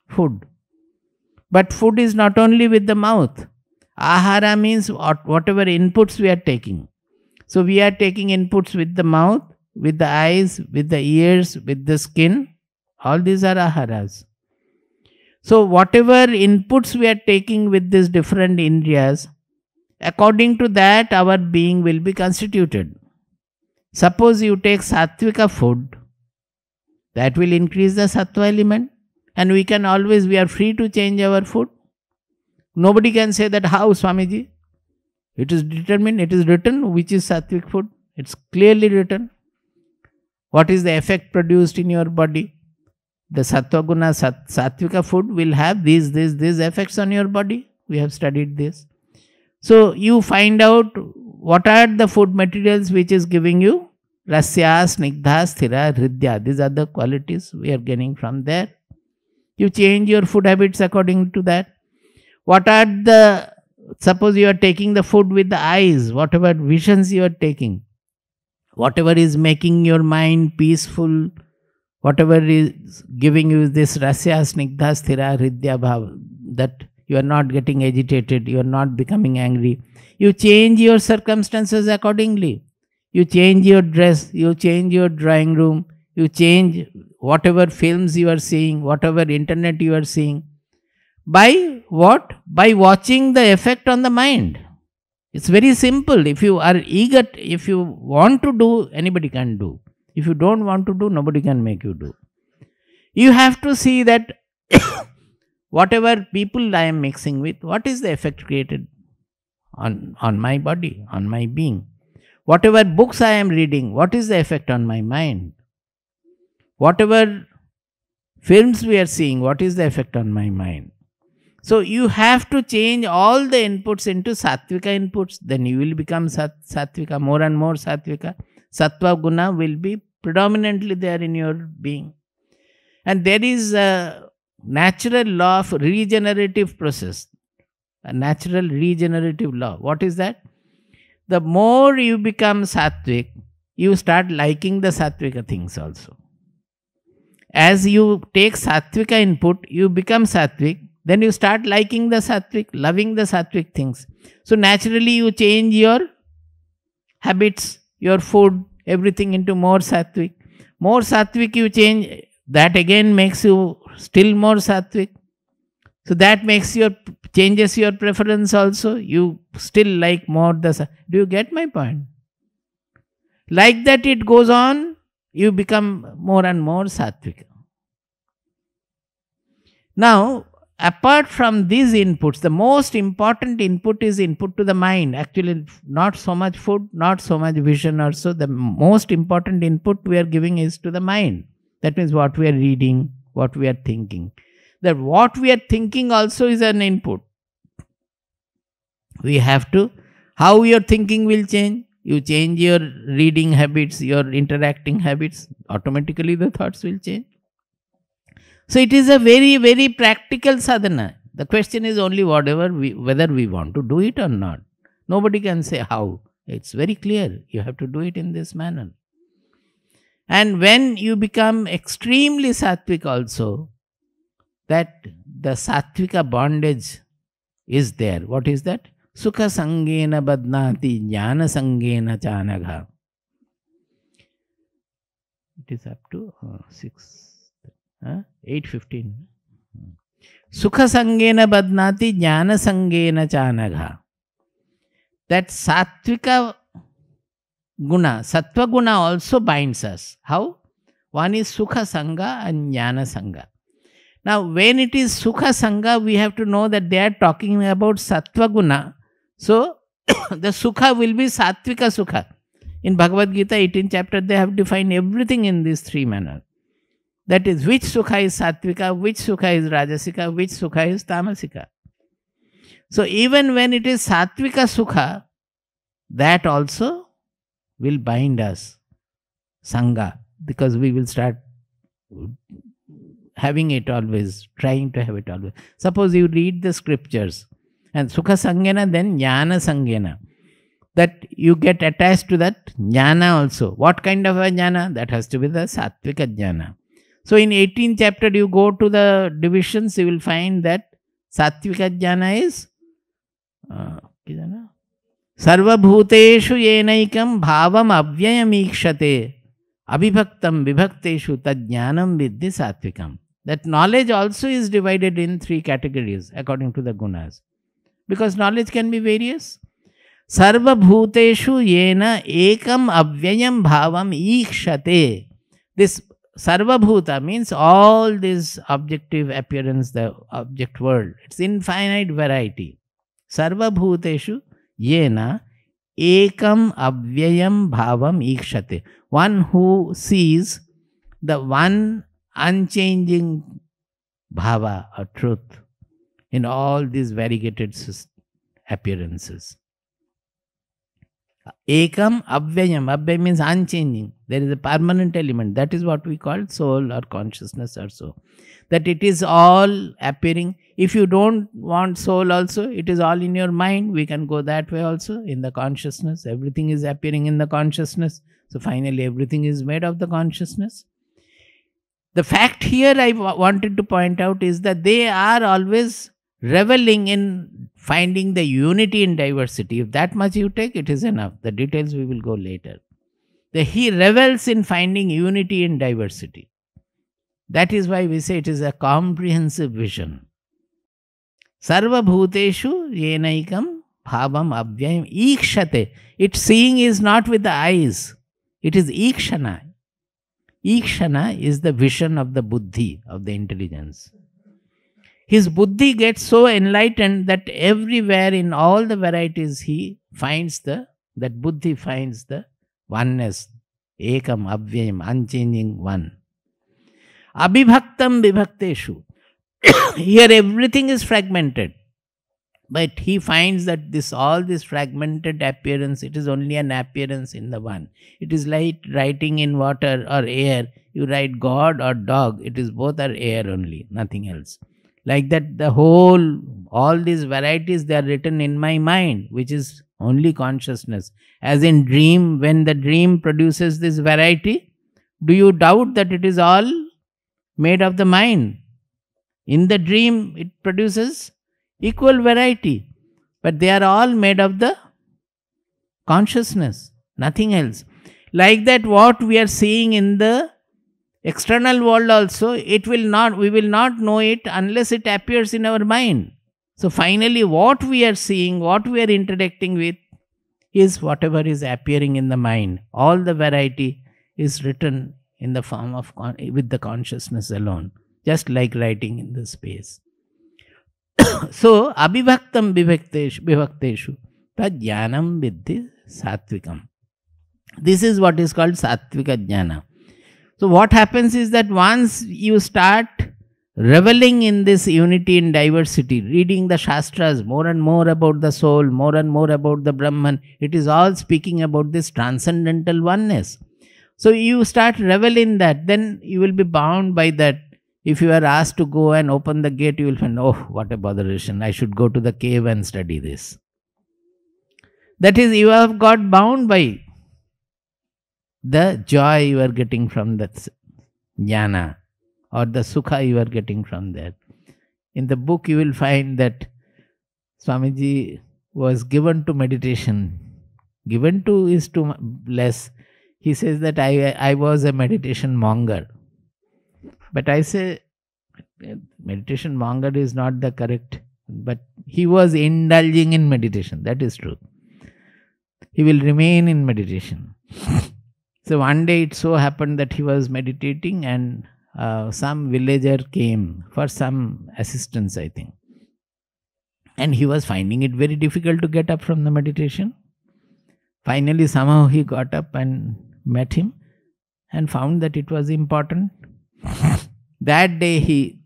food. But food is not only with the mouth. Ahara means whatever inputs we are taking. So we are taking inputs with the mouth, with the eyes, with the ears, with the skin. All these are aharas. So whatever inputs we are taking with these different indriyas, according to that our being will be constituted. Suppose you take sattvika food, that will increase the sattva element, and we are free to change our food. Nobody can say that, how, Swamiji? It is determined, it is written which is sattvic food. It's clearly written. What is the effect produced in your body? The sattvaguna, sattvika food will have these effects on your body. We have studied this. So you find out what are the food materials which is giving you rasya, snigdha, sthira, hridya. These are the qualities we are getting from there. You change your food habits according to that. Suppose you are taking the food with the eyes, whatever visions you are taking, whatever is making your mind peaceful, whatever is giving you this rasya, snigdha, sthira, hridya bhav, that you are not getting agitated, you are not becoming angry. You change your circumstances accordingly. You change your dress, you change your drawing room, you change whatever films you are seeing, whatever internet you are seeing. By what? By watching the effect on the mind. It's very simple. If you are eager, if you want to do, anybody can do. If you don't want to do, nobody can make you do. You have to see that whatever people I am mixing with, what is the effect created on my body, on my being? Whatever books I am reading, what is the effect on my mind? Whatever films we are seeing, what is the effect on my mind? So you have to change all the inputs into sattvika inputs, then you will become sattvika, more and more sattvika. Sattva guna will be predominantly there in your being. And there is a natural law of regenerative process, a natural regenerative law. What is that? The more you become sattvic, you start liking the sattvika things also. As you take sattvika input, you become sattvic, then you start liking the sattvic, loving the sattvic things. So naturally you change your habits, your food, everything into more sattvic. More sattvic you change, that again makes you still more sattvic. So that changes your preference also. You still like more the. Do you get my point? Like that it goes on, you become more and more sattvic. Now, apart from these inputs, the most important input is input to the mind. Actually, not so much food, not so much vision also. The most important input we are giving is to the mind. That means what we are reading, what we are thinking. That what we are thinking also is an input. We have to, how your thinking will change. You change your reading habits, your interacting habits, automatically the thoughts will change. So it is a very, very practical sadhana. The question is only whether we want to do it or not. Nobody can say how. It's very clear. You have to do it in this manner. And when you become extremely sattvic also, that the sattvika bondage is there. What is that? Sukha sangena badnati jnana sangena chanagha. It is up to 8:15. Sukha sangena badnati jnana sangena chanagha. That sattvika guna, sattva guna also binds us. How? One is sukha sangha and jnana sangha. Now, when it is sukha sangha, we have to know that they are talking about sattva guna. So, the sukha will be sattvika sukha. In Bhagavad-Gita 18th chapter, they have defined everything in these three manners. That is, which sukha is sattvika, which sukha is rajasika, which sukha is tamasika. So, even when it is sattvika sukha, that also will bind us, sangha, because we will start having it always, trying to have it always. Suppose you read the scriptures and sukha sangena, then jnana sangena, that you get attached to that jnana also. What kind of a jnana? That has to be the sattvika jnana. So in 18th chapter, you go to the divisions, you will find that sattvika jnana is sarva bhuteshu yenaikam bhavam avyayam ikshate abhibhaktam vibhakteshu tad jnanam viddhi sattvikam. That knowledge also is divided in three categories according to the gunas. Because knowledge can be various. Sarva bhuteshu yena ekam avyayam bhavam ikshate. This sarva bhuta means all this objective appearance, the object world. It's infinite variety. Sarva bhuteshu yena ekam avyayam bhavam ikshate. One who sees the one unchanging bhava or truth in all these variegated appearances. Ekam avyayam. Avyayam means unchanging. There is a permanent element. That is what we call soul or consciousness or so. That it is all appearing. If you don't want soul also, it is all in your mind. We can go that way also. In the consciousness, everything is appearing in the consciousness. So finally everything is made of the consciousness. The fact here I wanted to point out is that they are always reveling in finding the unity in diversity. If that much you take, it is enough. The details we will go later. He revels in finding unity in diversity. That is why we say it is a comprehensive vision. Sarva bhuteshu yenaikam bhavam avyayam ikshate. Its seeing is not with the eyes. It is ikshana. Ikshana is the vision of the buddhi, of the intelligence. His buddhi gets so enlightened that everywhere in all the varieties he finds that buddhi finds the oneness, ekam, avyayam, unchanging one. Abhibhaktam vibhakteshu. Here everything is fragmented. But he finds that all this fragmented appearance, it is only an appearance in the one. It is like writing in water or air. You write God or dog, it is both are air only, nothing else. Like that, all these varieties, they are written in my mind, which is only consciousness. As in dream, when the dream produces this variety, do you doubt that it is all made of the mind? In the dream, it produces equal variety, but they are all made of the consciousness, nothing else. Like that, what we are seeing in the external world also, we will not know it unless it appears in our mind. So finally, what we are seeing, what we are interacting with, is whatever is appearing in the mind. All the variety is written in the form of with the consciousness alone, just like writing in the space. So, abhibhaktam vibhakteshu tajnanam viddhi satvikam. This is what is called sattvika jnana. So, what happens is that once you start reveling in this unity in diversity, reading the Shastras more and more about the soul, more and more about the Brahman, it is all speaking about this transcendental oneness. So, you start revel in that, then you will be bound by that. If you are asked to go and open the gate, you will find, oh, what a botheration, I should go to the cave and study this. That is, you have got bound by the joy you are getting from that jnana, or the sukha you are getting from that. In the book, you will find that Swamiji was given to meditation. Given to is too less. He says that I was a meditation monger. But I say, meditation monger is not the correct, but he was indulging in meditation. That is true. He will remain in meditation. So one day it so happened that he was meditating and some villager came for some assistance, I think. And he was finding it very difficult to get up from the meditation. Finally, somehow he got up and met him and found that it was important. That day he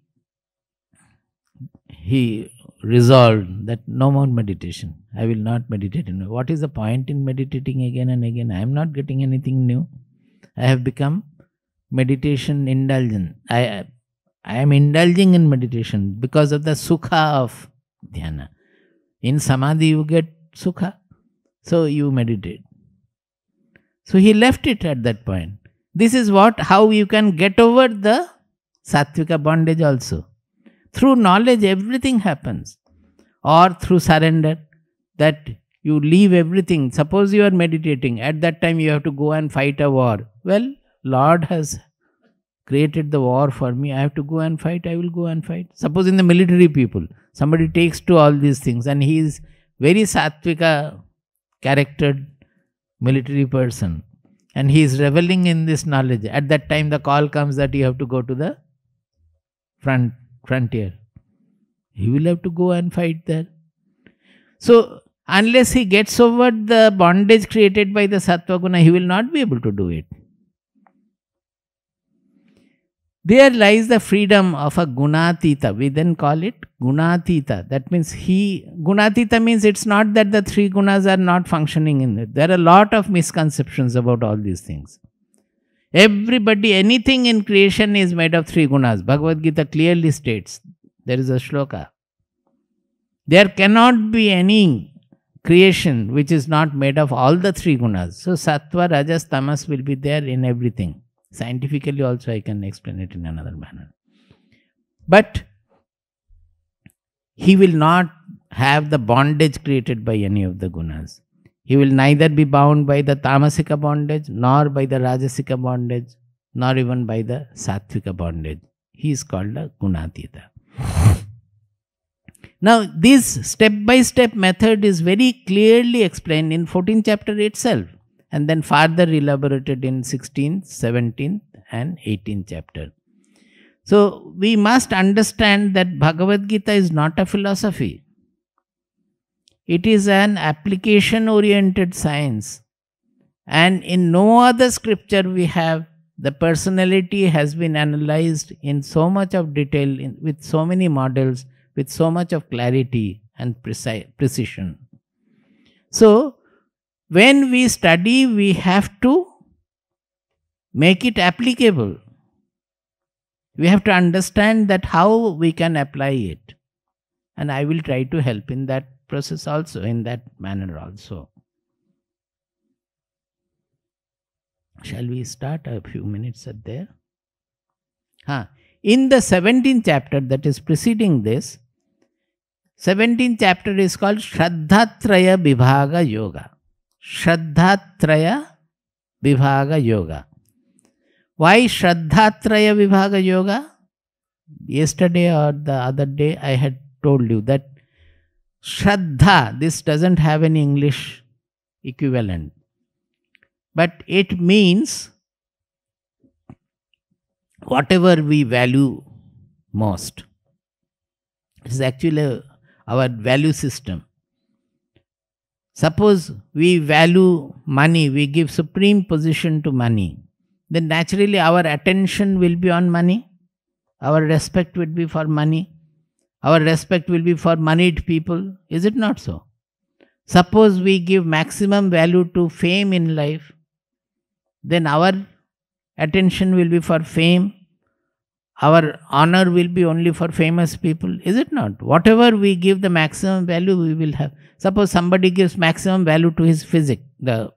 resolved that no more meditation. I will not meditate. What is the point in meditating again and again? I am not getting anything new. I have become meditation indulgent. I am indulging in meditation because of the sukha of dhyana. In samadhi you get sukha, so you meditate. So he left it at that point. This is how you can get over the sattvika bondage also. Through knowledge everything happens, or through surrender, that you leave everything. Suppose you are meditating, at that time you have to go and fight a war. Well, Lord has created the war for me, I have to go and fight, I will go and fight. Suppose in the military people, somebody takes to all these things and he is very sattvika charactered military person and he is reveling in this knowledge. At that time the call comes that you have to go to the frontier. He will have to go and fight there. So, unless he gets over the bondage created by the sattva guna, he will not be able to do it. There lies the freedom of a gunatita. We then call it gunatita. That means gunatita means it's not that the three gunas are not functioning in it. There are a lot of misconceptions about all these things. Everybody, anything in creation is made of three gunas. Bhagavad-Gita clearly states, there is a shloka. There cannot be any creation which is not made of all the three gunas. So sattva, rajas, tamas will be there in everything. Scientifically also I can explain it in another manner. But he will not have the bondage created by any of the gunas. He will neither be bound by the tamasika bondage, nor by the rajasika bondage, nor even by the sattvika bondage. He is called a gunatita. Now, this step-by-step method is very clearly explained in 14th chapter itself, and then further elaborated in 16th, 17th and 18th chapter. So, we must understand that Bhagavad-Gita is not a philosophy. It is an application-oriented science. And in no other scripture we have the personality has been analyzed in so much of detail, with so many models, with so much of clarity and precision. So, when we study, we have to make it applicable. We have to understand that how we can apply it. And I will try to help in that process also, in that manner also. Shall we start a few minutes at there? In the 17th chapter that is preceding this, 17th chapter is called Shraddhatraya Vibhaga Yoga. Shraddhatraya Vibhaga Yoga. Why Shraddhatraya Vibhaga Yoga? Yesterday or the other day I had told you that Shraddha, this doesn't have any English equivalent. But it means whatever we value most. It is actually our value system. Suppose we value money, we give supreme position to money, then naturally our attention will be on money, our respect will be for money, our respect will be for moneyed people. Is it not so? Suppose we give maximum value to fame in life, then our attention will be for fame, our honor will be only for famous people. Is it not? Whatever we give the maximum value, we will have. Suppose somebody gives maximum value to his physique, the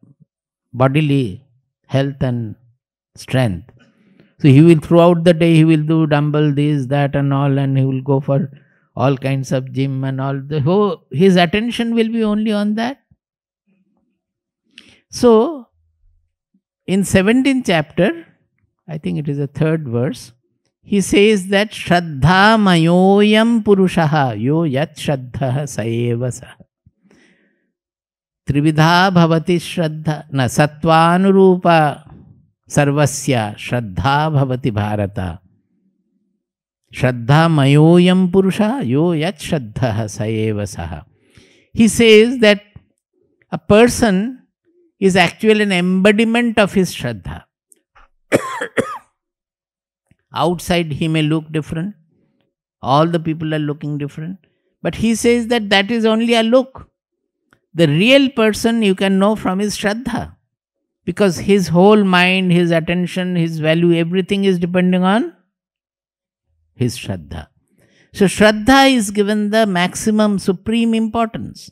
bodily health and strength. So he will throughout the day, he will do dumbbell, this, that and all, and he will go for all kinds of gym and all. His attention will be only on that. So, in 17th chapter, I think it is the 3rd verse, he says that Shraddha mayoyam purushaha yo yat shraddha saeva sa. Trividha bhavati shraddha na sattvanurupa sarvasya shraddha bhavati bharata. Shraddha mayoyam purusha yo yat shraddha saeva saha. He says that a person is actually an embodiment of his shraddha. Outside he may look different. All the people are looking different. But he says that that is only a look. The real person you can know from his shraddha. Because his whole mind, his attention, his value, everything is depending on his shraddha. So shraddha is given the maximum supreme importance.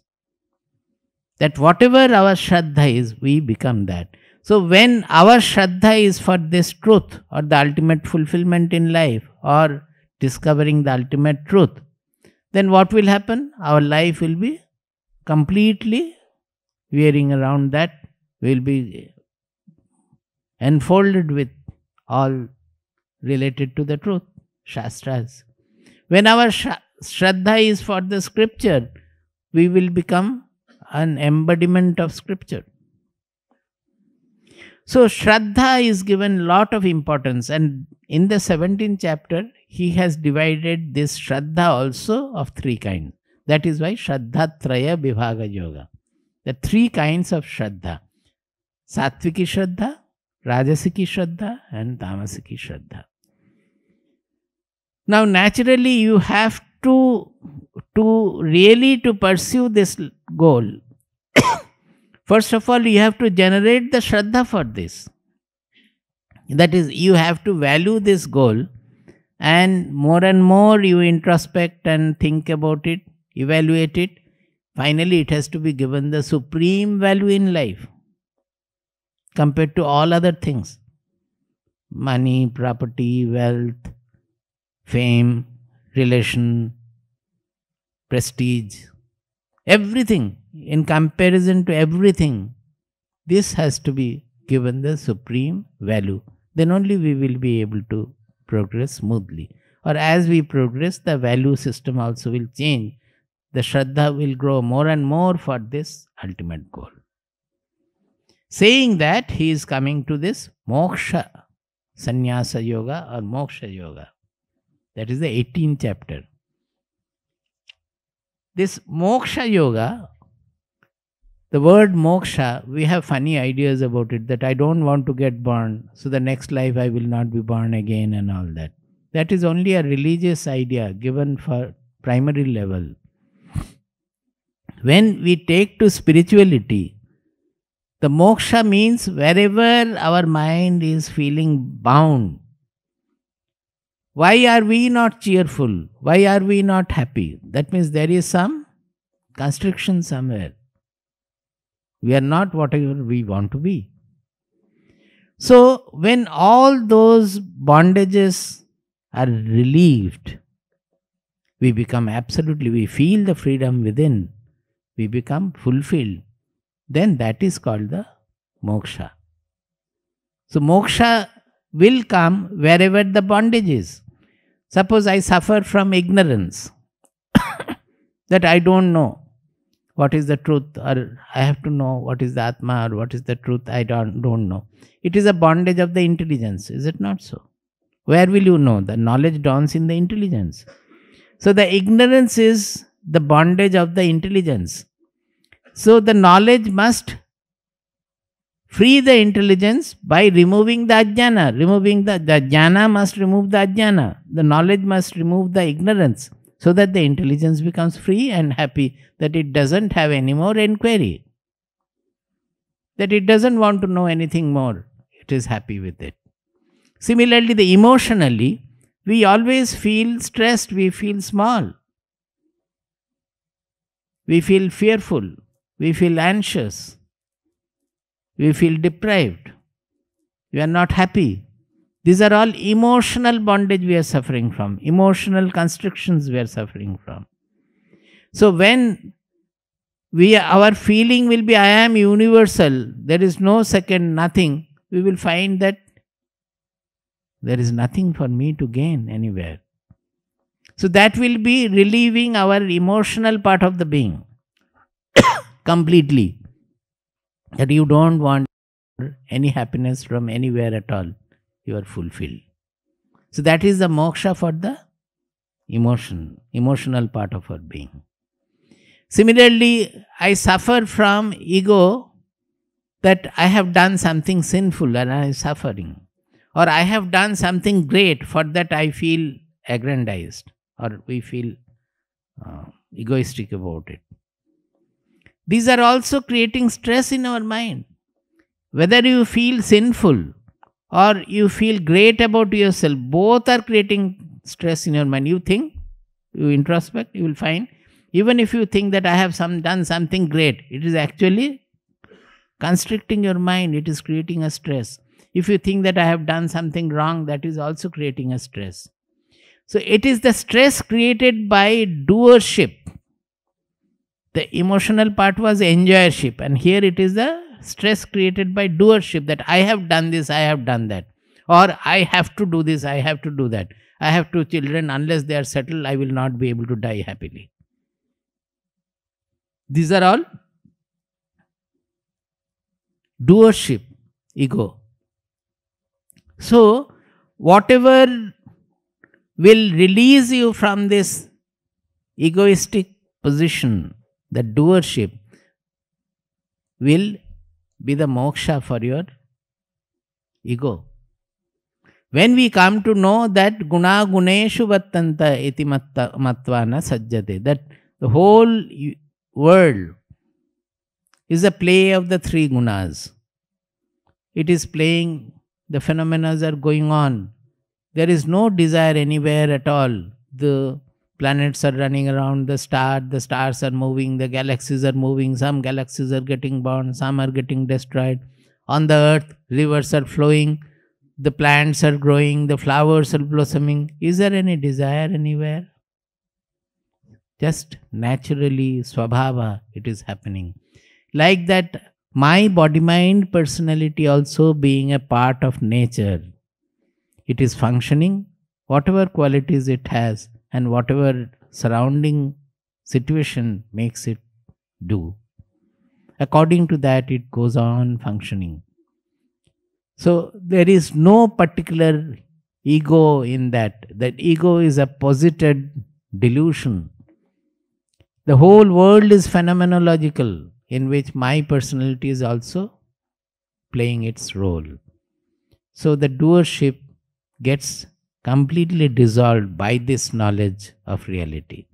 That whatever our shraddha is, we become that. So when our shraddha is for this truth or the ultimate fulfillment in life or discovering the ultimate truth, then what will happen? Our life will be completely veering around that. We will be enfolded with all related to the truth, shastras. When our shraddha is for the scripture, we will become an embodiment of scripture. So Shraddha is given lot of importance, and in the 17th chapter he has divided this Shraddha also of 3 kinds. That is why Shraddhatraya Vibhaga Yoga. The 3 kinds of Shraddha. Sattviki Shraddha, Rajasiki Shraddha and Tamasiki Shraddha. Now naturally you have to really pursue this goal. First of all, you have to generate the Shraddha for this. That is, you have to value this goal, and more you introspect and think about it, evaluate it. Finally, it has to be given the supreme value in life compared to all other things. Money, property, wealth, fame, relation, prestige, everything. In comparison to everything, this has to be given the supreme value. Then only we will be able to progress smoothly. Or as we progress, the value system also will change. the Shraddha will grow more and more for this ultimate goal. Saying that, he is coming to this Moksha Sannyasa Yoga or Moksha Yoga. That is the 18th chapter. This Moksha Yoga, the word moksha, we have funny ideas about it, that I don't want to get born, so the next life I will not be born again and all that. That is only a religious idea given for primary level. When we take to spirituality, the moksha means wherever our mind is feeling bound. Why are we not cheerful? Why are we not happy? That means there is some constriction somewhere. We are not whatever we want to be. So, when all those bondages are relieved, we become absolutely, we feel the freedom within, we become fulfilled. Then that is called the moksha. So, moksha will come wherever the bondage is. Suppose I suffer from ignorance, that I don't know what is the truth, or I have to know what is the Atma, or what is the truth, I don't know. It is a bondage of the intelligence, is it not so? Where will you know? The knowledge dawns in the intelligence. So the ignorance is the bondage of the intelligence. So the knowledge must free the intelligence by removing the ajnana. Removing the jnana must remove the ajnana. The knowledge must remove the ignorance, so that the intelligence becomes free and happy, that it doesn't have any more inquiry, that it doesn't want to know anything more. It is happy with it. Similarly, the emotionally, we always feel stressed, we feel small, we feel fearful, we feel anxious, we feel deprived, we are not happy. These are all emotional bondage we are suffering from, emotional constrictions we are suffering from. So when our feeling will be, I am universal, there is no second, nothing, we will find that there is nothing for me to gain anywhere. So that will be relieving our emotional part of the being completely. That you don't want any happiness from anywhere at all. You are fulfilled. So that is the moksha for the emotional part of our being. Similarly, I suffer from ego, that I have done something sinful and I am suffering. Or I have done something great, for that I feel aggrandized, or we feel egoistic about it. These are also creating stress in our mind. Whether you feel sinful or you feel great about yourself, both are creating stress in your mind. You think, you introspect, you will find, even if you think that I have done something great, it is actually constricting your mind, it is creating a stress. If you think that I have done something wrong, that is also creating a stress. So it is the stress created by doership. The emotional part was enjoyership, and here it is the stress created by doership, that I have done this, I have done that, or I have to do this, I have to do that. I have 2 children, unless they are settled, I will not be able to die happily. These are all doership, ego. So, whatever will release you from this egoistic position, the doership, will be the moksha for your ego. When we come to know that guna guneshu vattanta iti mattvana sajjate, that the whole world is a play of the 3 gunas. It is playing, the phenomena are going on. There is no desire anywhere at all. The planets are running around the stars are moving, the galaxies are moving, some galaxies are getting born, some are getting destroyed. On the earth, rivers are flowing, the plants are growing, the flowers are blossoming. Is there any desire anywhere? Just naturally, swabhava, it is happening. Like that, my body-mind personality also being a part of nature, it is functioning, whatever qualities it has and whatever surrounding situation makes it do. According to that, it goes on functioning. So there is no particular ego in that. That ego is a posited delusion. The whole world is phenomenological, in which my personality is also playing its role. So the doership gets completely dissolved by this knowledge of reality.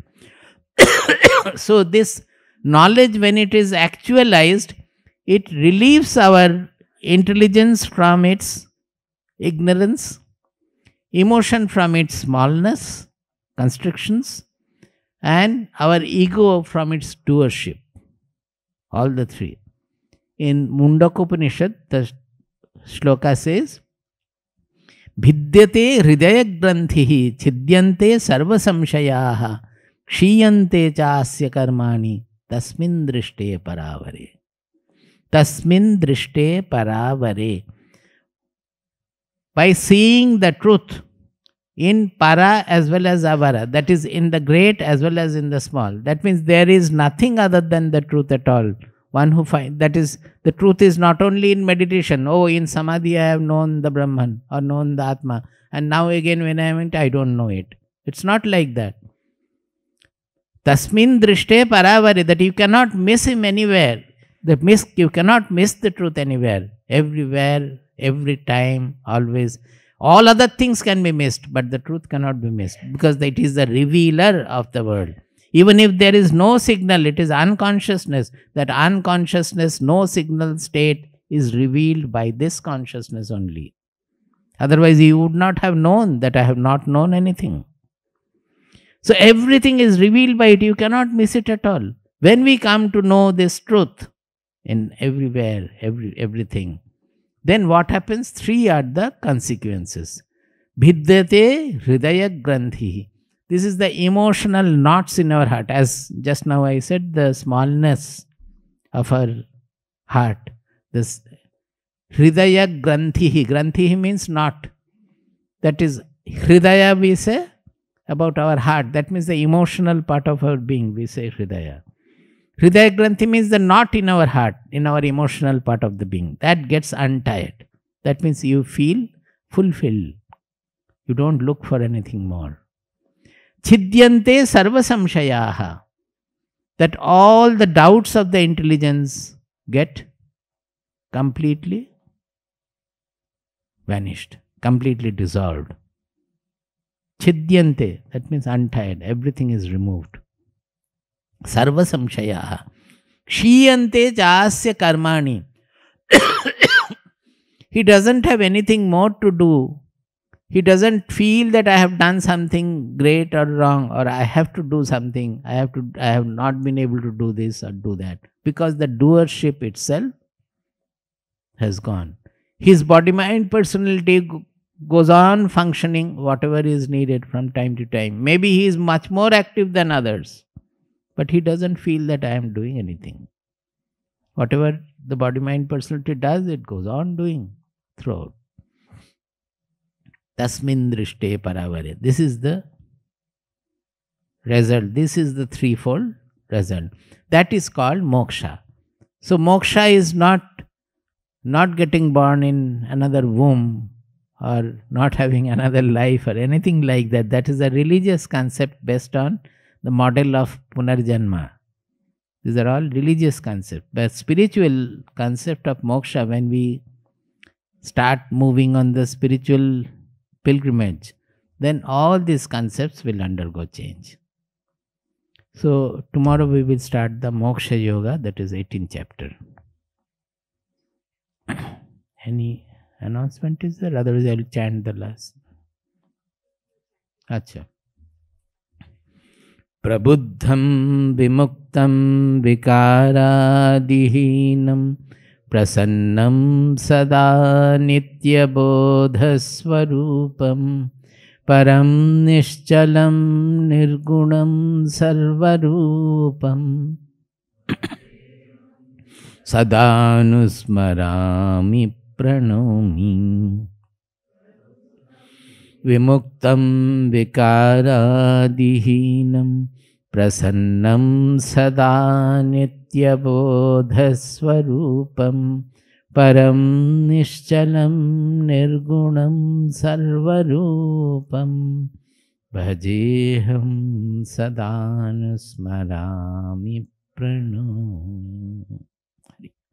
So this knowledge, when it is actualized, it relieves our intelligence from its ignorance, emotion from its smallness, constrictions, and our ego from its doership. All the three. In Mundakopanishad, the shloka says, Bhidyate hridaya granthihi chidyante sarva samshayaha kshiyante chasya karmani tasmin drishte paravare. Tasmin drishte paravare. By seeing the truth in para as well as avara, that is in the great as well as in the small. That means there is nothing other than the truth at all. One who finds, that is, the truth is not only in meditation. Oh, in samadhi I have known the Brahman or known the Atma, and now again when I am in it, I don't know it. It's not like that. Tasmin drishte paravare, that you cannot miss him anywhere. You cannot miss the truth anywhere. Everywhere, every time, always. All other things can be missed, but the truth cannot be missed, because it is the revealer of the world. Even if there is no signal, it is unconsciousness. That unconsciousness, no signal state is revealed by this consciousness only. Otherwise, you would not have known that I have not known anything. So everything is revealed by it. You cannot miss it at all. When we come to know this truth in everywhere, everything, then what happens? Three are the consequences. Bhidyate hridaya granthihi. This is the emotional knots in our heart. As just now I said, the smallness of our heart. This hridaya granthihi. Granthihi means knot. That is, hridaya we say about our heart. That means the emotional part of our being. We say hridaya. Hridaya granthi means the knot in our heart, in our emotional part of the being. That gets untied. That means you feel fulfilled. You don't look for anything more. Chidyante sarva samshayaha. That all the doubts of the intelligence get completely vanished, completely dissolved. Chidyante, that means untied. Everything is removed. Sarva samshayaha. Kshiyante chasya karmani. He doesn't have anything more to do. He doesn't feel that I have done something great or wrong, or I have to do something. I have not been able to do this or do that, because the doership itself has gone. His body-mind personality goes on functioning whatever is needed from time to time. Maybe he is much more active than others, but he doesn't feel that I am doing anything. Whatever the body-mind personality does, it goes on doing throughout. Tasmin drishte paravare. This is the result. This is the threefold result. That is called moksha. So moksha is not getting born in another womb or not having another life or anything like that. That is a religious concept based on the model of Punarjanma. These are all religious concepts. But spiritual concept of moksha, when we start moving on the spiritual pilgrimage, then all these concepts will undergo change. So tomorrow we will start the Moksha Yoga, that is 18th chapter. Any announcement is there? Otherwise I will chant the last. Acha. Prabuddham vimuktam vikaradihinam prasannam sada nitya bodhasvarupam param nishchalam nirgunam sarvarupam sadanusmarami pranomi vimuktam vikaradihinam प्रसन्नं सदा नित्यबोधस्वरूपं परं निश्चलं निर्गुणं सर्वरूपं भजेऽहं सदानुस्मरामि प्रणो